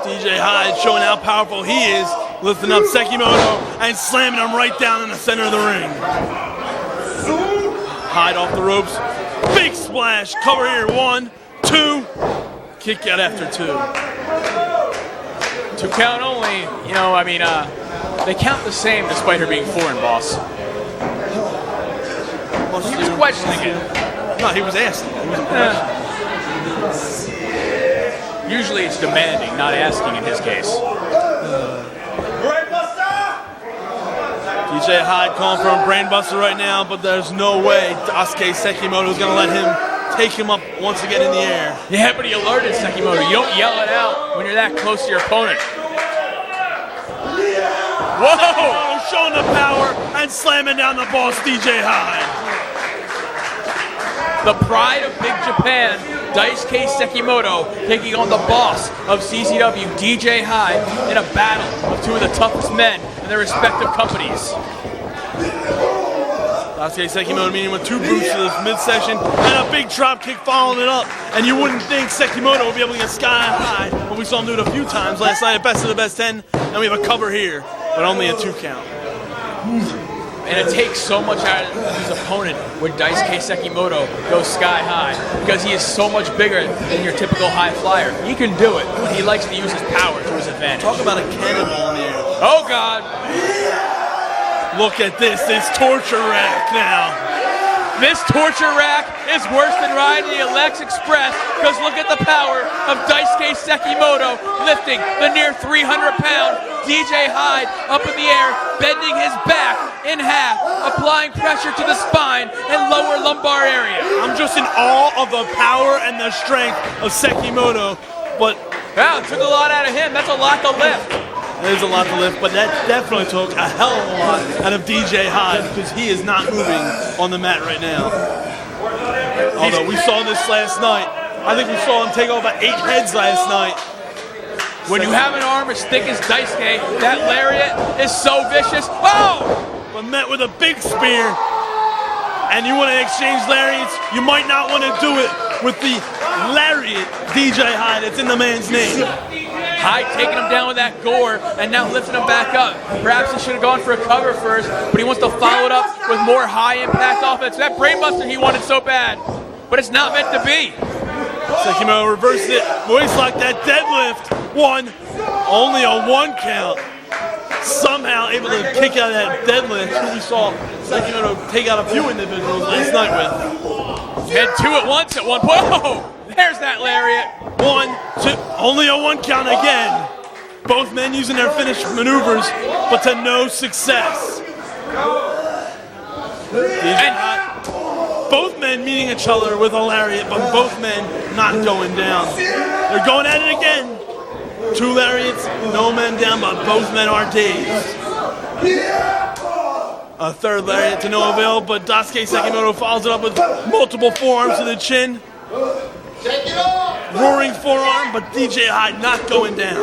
DJ Hyde showing how powerful he is, lifting up Sekimoto and slamming him right down in the center of the ring. Hyde off the ropes. Big splash. Cover here. 1, 2. Kick out after 2. 2 count only. You know, I mean, they count the same despite her being foreign, boss. He was questioning it. No, he was asking. He wasn't questioning. Usually it's demanding, not asking in his case. DJ Hyde calling for a brainbuster right now, but there's no way Daisuke Sekimoto is going to let him take him up once again in the air. Yeah, but he alerted Sekimoto. You don't yell it out when you're that close to your opponent. Whoa! Sekimoto showing the power and slamming down the boss, DJ Hyde. The pride of Big Japan, Daisuke Sekimoto, taking on the boss of CZW, DJ Hyde, in a battle of 2 of the toughest men in their respective companies. Daisuke Sekimoto meeting with 2 brutes to the midsection and a big drop kick following it up. And you wouldn't think Sekimoto would be able to get sky high, but we saw him do it a few times last night at Best of the Best 10, and we have a cover here, but only a 2 count. And it takes so much out of his opponent when Daisuke Sekimoto goes sky high, because he is so much bigger than your typical high flyer. He can do it, but he likes to use his power to his advantage. Talk about a cannonball in the air. Oh, God. Look at this torture rack now. This torture rack is worse than riding the Alex Express, because look at the power of Daisuke Sekimoto lifting the near 300-pound DJ Hyde up in the air, bending his back in half, applying pressure to the spine and lower lumbar area. I'm just in awe of the power and the strength of Sekimoto, but... Wow, it took a lot out of him. That's a lot to lift. There's a lot to lift, but that definitely took a hell of a lot out of DJ Hyde, because he is not moving on the mat right now. Although we saw this last night. I think we saw him take over 8 heads last night. When you have an arm as thick as Daisuke, that lariat is so vicious. Oh! But met with a big spear, and you want to exchange lariats, you might not want to do it with the lariat DJ Hyde. It's in the man's name. Hyde taking him down with that gore and now lifting him back up. Perhaps he should have gone for a cover first, but he wants to follow it up with more high-impact offense. That brainbuster he wanted so bad, but it's not meant to be. Sekimoto reversed it. Voice like that deadlift. 1, only a 1 count. Somehow able to kick out that deadlift, who we saw Sekimoto take out a few individuals last night with. Had 2 at once at one point. Whoa! There's that lariat. 1, 2, only a 1 count again. Both men using their finish maneuvers, but to no success. Both men meeting each other with a lariat, but both men not going down. They're going at it again. 2 lariats, no men down, but both men are dazed. A 3rd lariat to no avail, but Daisuke Sekimoto follows it up with multiple forearms to the chin. Roaring forearm, but DJ Hyde not going down.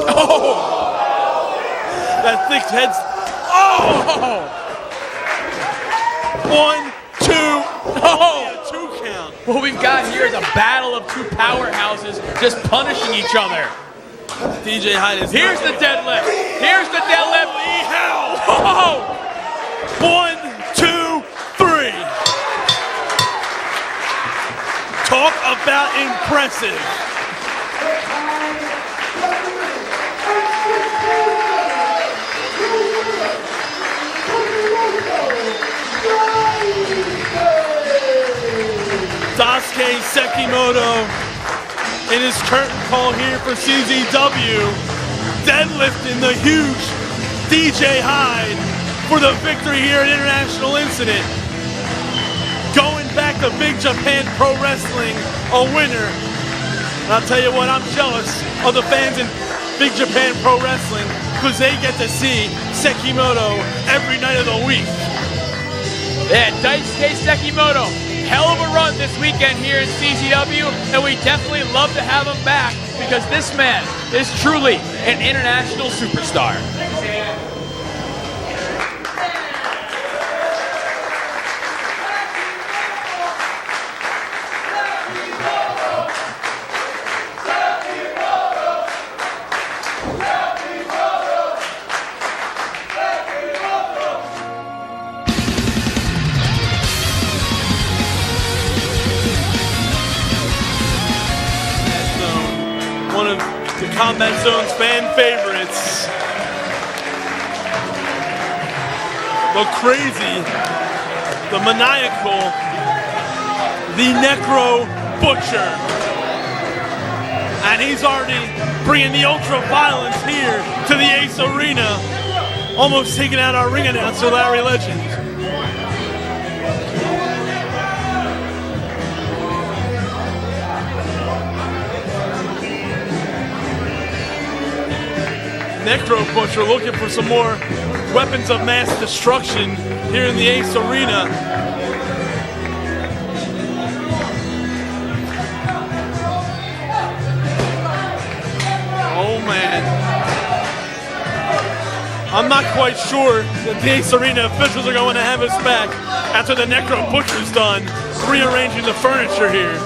Oh! That thick head's... Oh! 1, 2, oh! 2 count. What we've got here is a battle of 2 powerhouses just punishing each other. DJ Hyde is... Here's the deadlift. Here's the deadlift. Oh! 1, 2, 3. Talk about impressive. Daisuke Sekimoto in his curtain call here for CZW, deadlifting the huge DJ Hyde for the victory here at International Incident. Going back to to Big Japan Pro Wrestling a winner. And I'll tell you what, I'm jealous of the fans in Big Japan Pro Wrestling because they get to see Sekimoto every night of the week. Yeah, Daisuke Sekimoto, hell of a run this weekend here in CZW, and we definitely love to have him back because this man is truly an international superstar. One of the Combat Zone's fan favorites. The crazy, the maniacal, the Necro Butcher. And he's already bringing the ultra violence here to the Ace Arena. Almost taking out our ring announcer, Larry Legend. Necro Butcher looking for some more weapons of mass destruction here in the Ace Arena. Oh man. I'm not quite sure that the Ace Arena officials are going to have us back after the Necro Butcher's done rearranging the furniture here.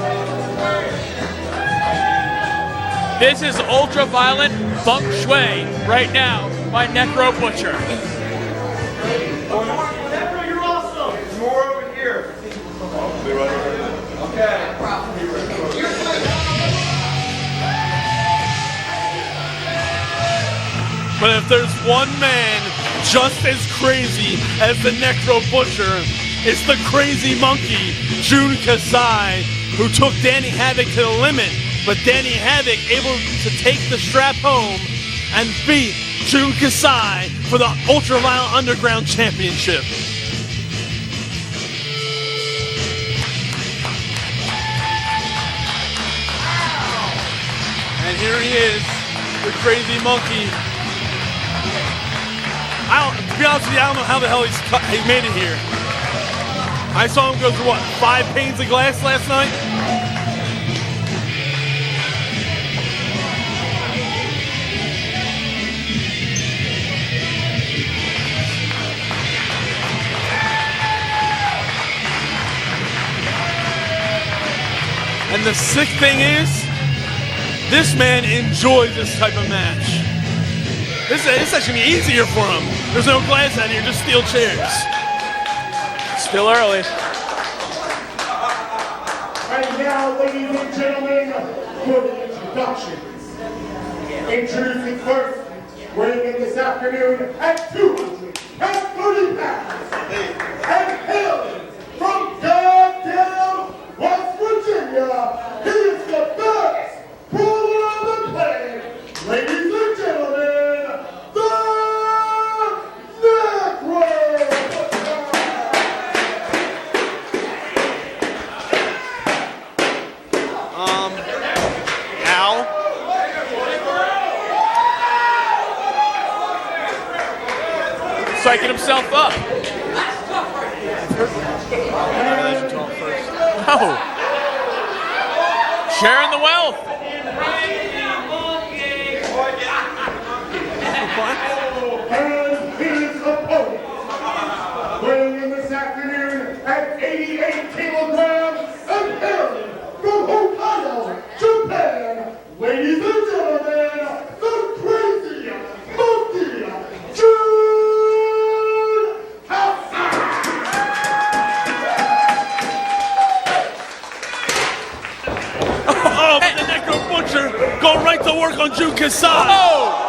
This is ultra-violent feng shui right now by Necro Butcher. Necro, you're awesome. There's more over here. I'll be right over here. Okay. But if there's one man just as crazy as the Necro Butcher, it's the crazy monkey, Jun Casai, who took Danny Havoc to the limit. But Danny Havoc able to take the strap home and beat Jun Casai for the Ultraviolent Underground Championship. And here he is, the crazy monkey. To be honest with you, I don't know how the hell he made it here. I saw him go through, what, 5 panes of glass last night? And the sick thing is, this man enjoys this type of match. This actually be easier for him. There's no glass out here, just steel chairs. Still early. And now, ladies and gentlemen, for the introductions. Introducing first, weighing in this afternoon at 230 pounds, and hailing from goddamn West Virginia, he is the best brawler on the planet. Ladies and gentlemen, the Necro! Al? Psyching himself up. Oh. Sharing the wealth. And his opponent, weighing in this afternoon at 88 kilograms and hailing from Hokkaido, Japan, ladies and gentlemen, the crazy monkey, Jun Casai! Oh, but the Necro Butcher go right to work on Jun Casai. Oh!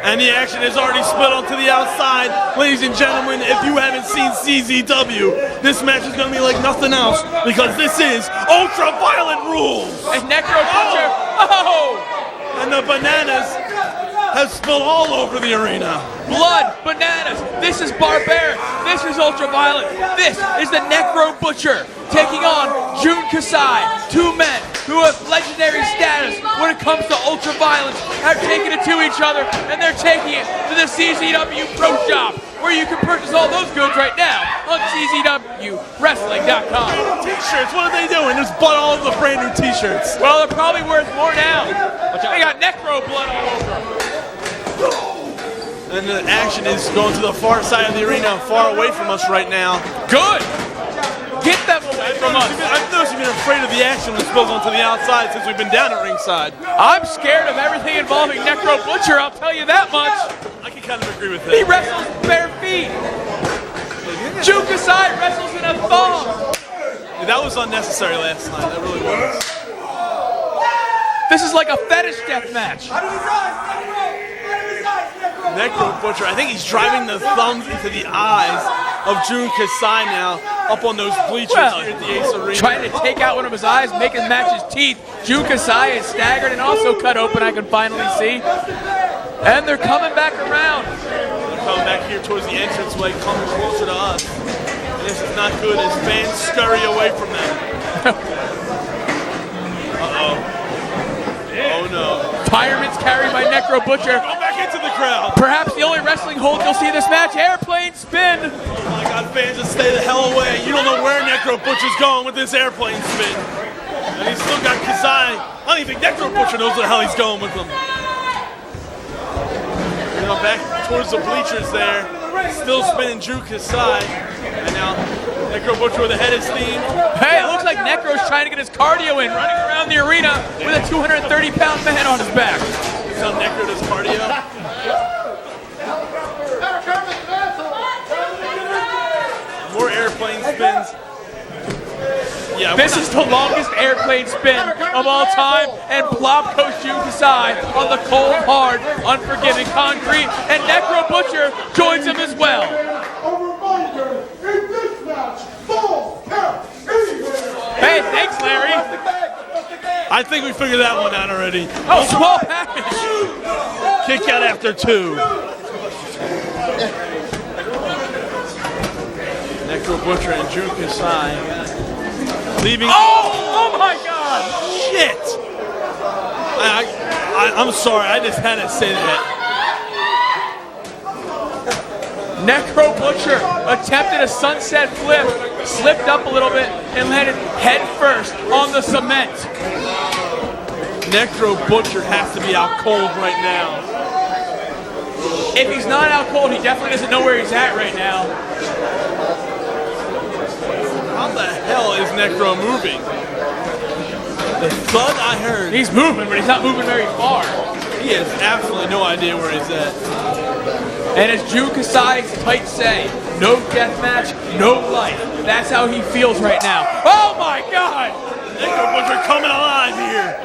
And the action is already split onto the outside. Ladies and gentlemen, if you haven't seen CZW, this match is going to be like nothing else because this is ultra-violent rules. And Necro Butcher. Oh! And the bananas has spilled all over the arena. Blood, bananas, this is barbaric, this is ultraviolet, this is the Necro Butcher taking on Jun Kasai. Two men who have legendary status when it comes to ultraviolence have taken it to each other, and they're taking it to the CZW Pro Shop, where you can purchase all those goods right now on CZWWrestling.com. T-shirts, what are they doing? There's blood all over the brand new T-shirts. Well, they're probably worth more now. They got Necro blood all over them. And the action is going to the far side of the arena, far away from us right now. Good. Get them away from us. I've noticed you've been afraid of the action when it spills onto the outside since we've been down at ringside. I'm scared of everything involving Necro Butcher, I'll tell you that much. I can kind of agree with He that. wrestles bare feet. Jun Kasai wrestles in a thong. That was unnecessary last night. That really was. This is like a fetish death match. Necro Butcher, I think he's driving the thumbs into the eyes of Jun Kasai now, up on those bleachers here at the Ace Arena. Trying to take out one of his eyes, make him match his teeth. Jun Kasai is staggered and also cut open, I can finally see. And they're coming back around. They're coming back here towards the entranceway, coming closer to us. And this is not good as fans scurry away from them. Uh-oh. Oh no. Fireman's carried by Necro Butcher. Go back into the crowd. Perhaps the only wrestling hold you'll see in this match. Airplane spin. Oh my God, fans, just stay the hell away. You don't know where Necro Butcher's going with this airplane spin. And he's still got Kasai. I don't even think Necro Butcher knows where the hell he's going with them. You know, back towards the bleachers there. Still spinning Jun Kasai. And now Necro Butcher with a head of steam. Hey, it looks like Necro's trying to get his cardio in, running around the arena with a 230-pound man on his back. So Necro does cardio. More airplane spins. Yeah, This is the longest airplane spin of all time, and plop goes Jun Kasai on the cold, hard, unforgiving concrete, and Necro Butcher joins him as well. A reminder, in this match, falls count anywhere. Hey, thanks, Larry. I think we figured that one out already. Oh, small package. Kick out after two. Necro Butcher and Jun Kasai leaving. Oh my God! Shit! I'm sorry, I just had to say that. Necro Butcher attempted a sunset flip, slipped up a little bit, and landed head first on the cement. Necro Butcher has to be out cold right now. If he's not out cold, he definitely doesn't know where he's at right now. How the hell is Necro moving? The thud I heard. He's moving, but he's not moving very far. He has absolutely no idea where he's at. And as Jun Kasai's tights say, no death match, no life. That's how he feels right now. Oh my God! Necro Butcher coming alive here.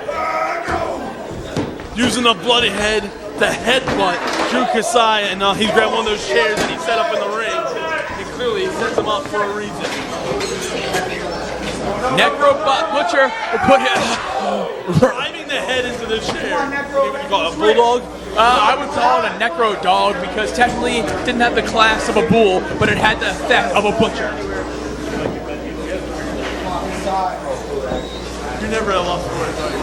Using the bloody head to headbutt Jun Kasai, and he grabbed one of those chairs that he set up in the ring. And clearly he sets them up for a reason. Necro Butcher will put him Driving the head into the chair. What do you call it, a bulldog? I would call it a Necro dog because technically it didn't have the class of a bull, but it had the effect of a butcher. You're never at a loss for words, are you?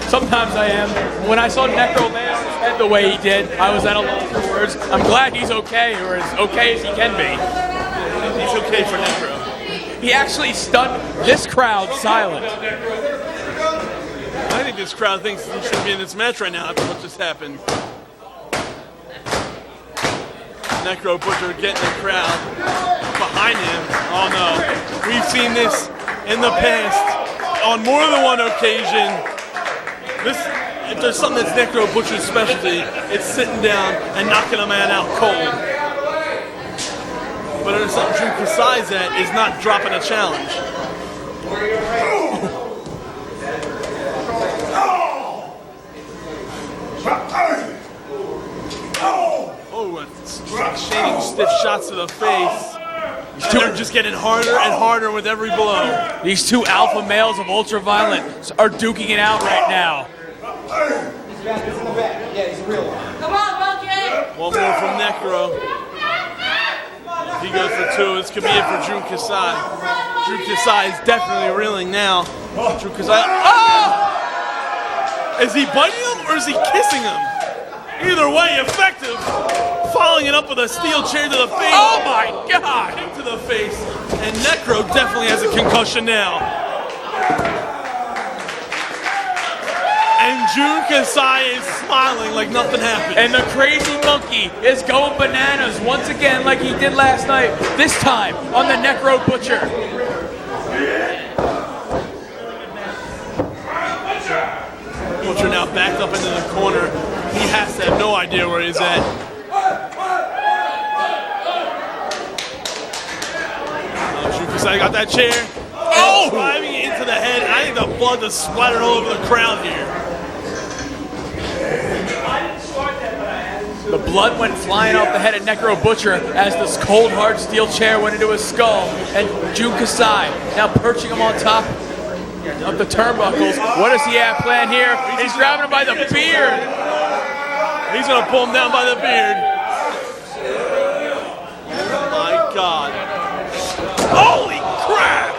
Sometimes I am. When I saw Necro land on his head the way he did, I was at a loss for words. I'm glad he's okay, or as okay as he can be. He's okay for Necro. He actually stunned this crowd silent. I think this crowd thinks he should be in this match right now after what just happened. Necro Butcher getting the crowd behind him. Oh no. We've seen this in the past on more than one occasion. If there's something that's Necro Butcher's specialty, it's sitting down and knocking a man out cold. But there's something Jun Kasai's at is not dropping a challenge. Oh, exchanging stiff shots to the face. They're just getting harder and harder with every blow. These two alpha males of ultraviolent are duking it out right now. Come on, One more from Necro. If he goes for two, this could be it for Drew Casai. Drew Casai is definitely reeling now. Drew Casai. Oh! Is he biting him or is he kissing him? Either way, effective. Following it up with a steel chair to the face. Oh my God! Kick to the face. And Necro definitely has a concussion now. And Drew Casai is smiling like nothing happened. And the crazy monkey is going bananas once again like he did last night, this time on the Necro Butcher. Butcher now backed up into the corner. He has to have no idea where he's at. Drew Casai got that chair. Oh! Driving it into the head. I think the blood is splattered all over the crowd here. The blood went flying off the head of Necro Butcher as this cold hard steel chair went into his skull. And Drew Casai now perching him on top of the turnbuckles. What does he have planned here? He's grabbing him by the beard. He's going to pull him down by the beard. Oh my God. Holy crap!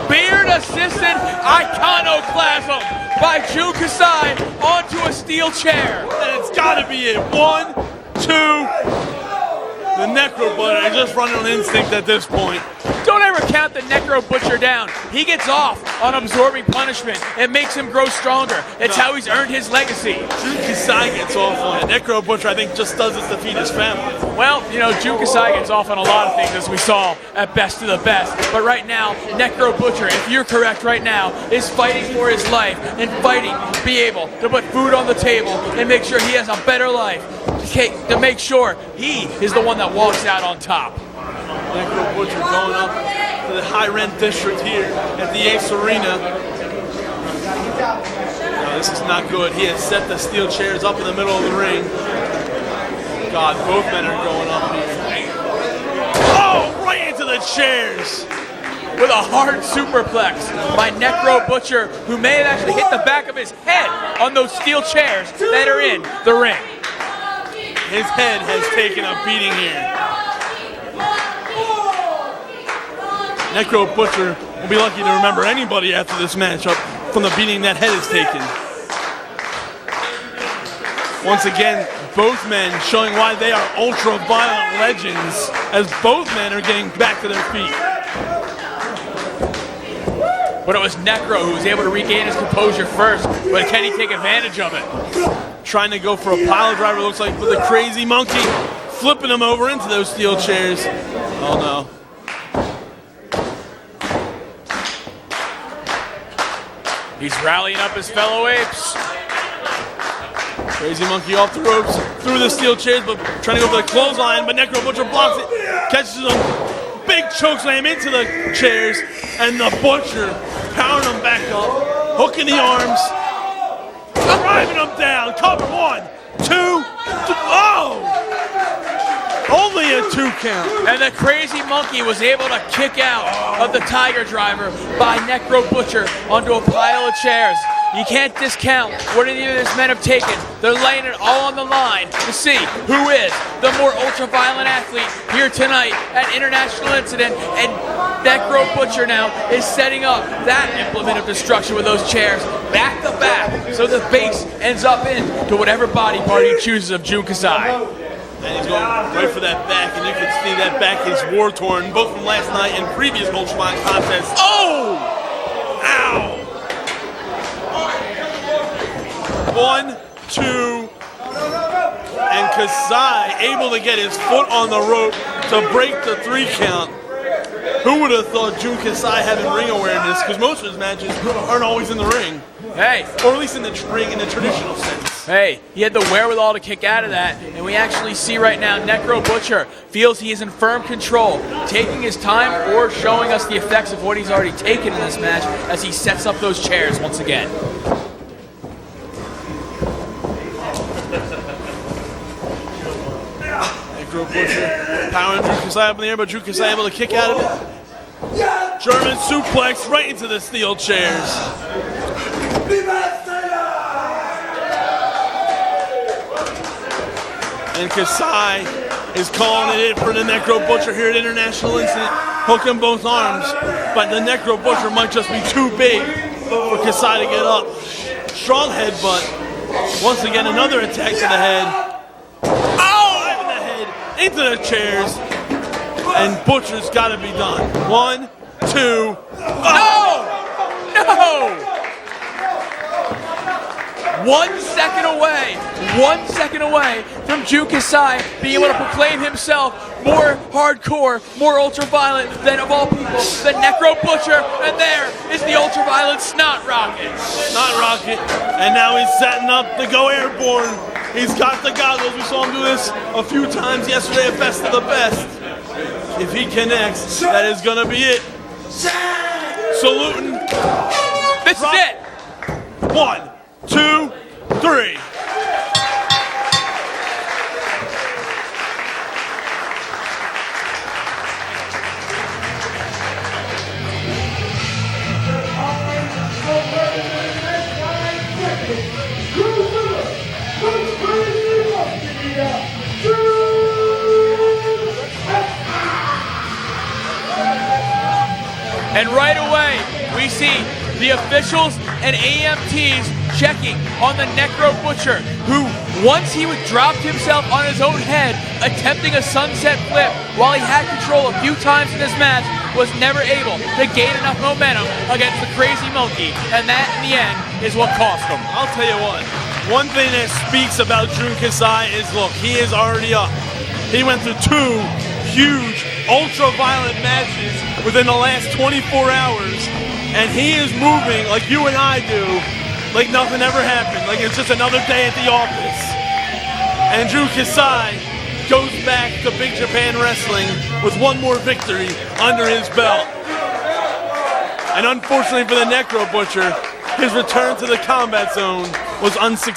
Beard assisted iconoclasm by Drew Casai onto a steel chair. And it's got to be it. 1, 2. The Necro Butcher is just running on instinct at this point. Don't ever count the Necro Butcher down. He gets off on absorbing punishment. It makes him grow stronger. It's how he's earned his legacy. Drew Casai gets off on it. Necro Butcher, I think, just does this to feed his family. Well, you know, Drew Casai gets off on a lot of things, as we saw at Best of the Best. But right now, Necro Butcher, if you're correct right now, is fighting for his life and fighting to be able to put food on the table and make sure he has a better life. To make sure he is the one that walks out on top. Necro Butcher going up to the high-rent district here at the Ace Arena. No, this is not good. He has set the steel chairs up in the middle of the ring. God, both men are going up here. Oh, right into the chairs. With a hard superplex by Necro Butcher, who may have actually hit the back of his head on those steel chairs that are in the ring. His head has taken a beating here. Necro Butcher will be lucky to remember anybody after this matchup from the beating that head has taken. Once again, both men showing why they are ultra-violent legends as both men are getting back to their feet. But it was Necro who was able to regain his composure first, but can he take advantage of it? Trying to go for a pile driver, looks like, with a crazy monkey, flipping him over into those steel chairs. Oh no. He's rallying up his fellow apes. Crazy monkey off the ropes, through the steel chairs, but trying to go for the clothesline, but Necro Butcher blocks it, catches him, big chokeslam into the chairs, and the Butcher powering him back up, hooking the arms, driving him down, cover 1, 2, 3, oh! Only a 2 count. And the crazy monkey was able to kick out of the Tiger Driver by Necro Butcher onto a pile of chairs. You can't discount what any of these men have taken. They're laying it all on the line to see who is the more ultra-violent athlete here tonight at International Incident. And Necro Butcher now is setting up that implement of destruction with those chairs back to back, so the base ends up into whatever body part he chooses of Drew Casai. And he's going right for that back, and you can see that back is war-torn, both from last night and previous ultra-violent contests. Oh! Ow! 1, 2, and Casai able to get his foot on the rope to break the 3 count. Who would have thought Drew Casai having ring awareness? Because most of his matches aren't always in the ring. Hey. Or at least in the ring in the traditional sense. Hey, he had the wherewithal to kick out of that, and we actually see right now Necro Butcher feels he is in firm control, taking his time or showing us the effects of what he's already taken in this match as he sets up those chairs once again. Necro Butcher powering Drew Casai up in the air, but Drew Casai able to kick out of it. German suplex right into the steel chairs. And Casai is calling it for the Necro Butcher here at International Incident, hooking both arms, but the Necro Butcher might just be too big for Casai to get up. Strong headbutt. Once again, another attack to the head. Oh! In the head, into the chairs, and Butcher's got to be done. 1, 2. No! No! 1 second away from Drew Casai being able to proclaim himself more hardcore, more ultraviolet than, of all people, the Necro Butcher. And there is the ultraviolet Snot Rocket. Snot Rocket, and now he's setting up the Go Airborne. He's got the goggles. We saw him do this a few times yesterday at Best of the Best. If he connects, that is going to be it. Saluting. This is it. 1, 2, 3. And right away, we see the officials and AMTs checking on the Necro Butcher, who, once he dropped himself on his own head, attempting a sunset flip while he had control a few times in this match, was never able to gain enough momentum against the Crazy Monkey, and that, in the end, is what cost him. I'll tell you what, one thing that speaks about Drew Casai is, look, he is already up. He went through 2 huge, ultra-violent matches within the last 24 hours, and he is moving like you and I do, like nothing ever happened, like it's just another day at the office. And Drew Casai goes back to Big Japan Wrestling with 1 more victory under his belt. And unfortunately for the Necro Butcher, his return to the combat zone was unsuccessful.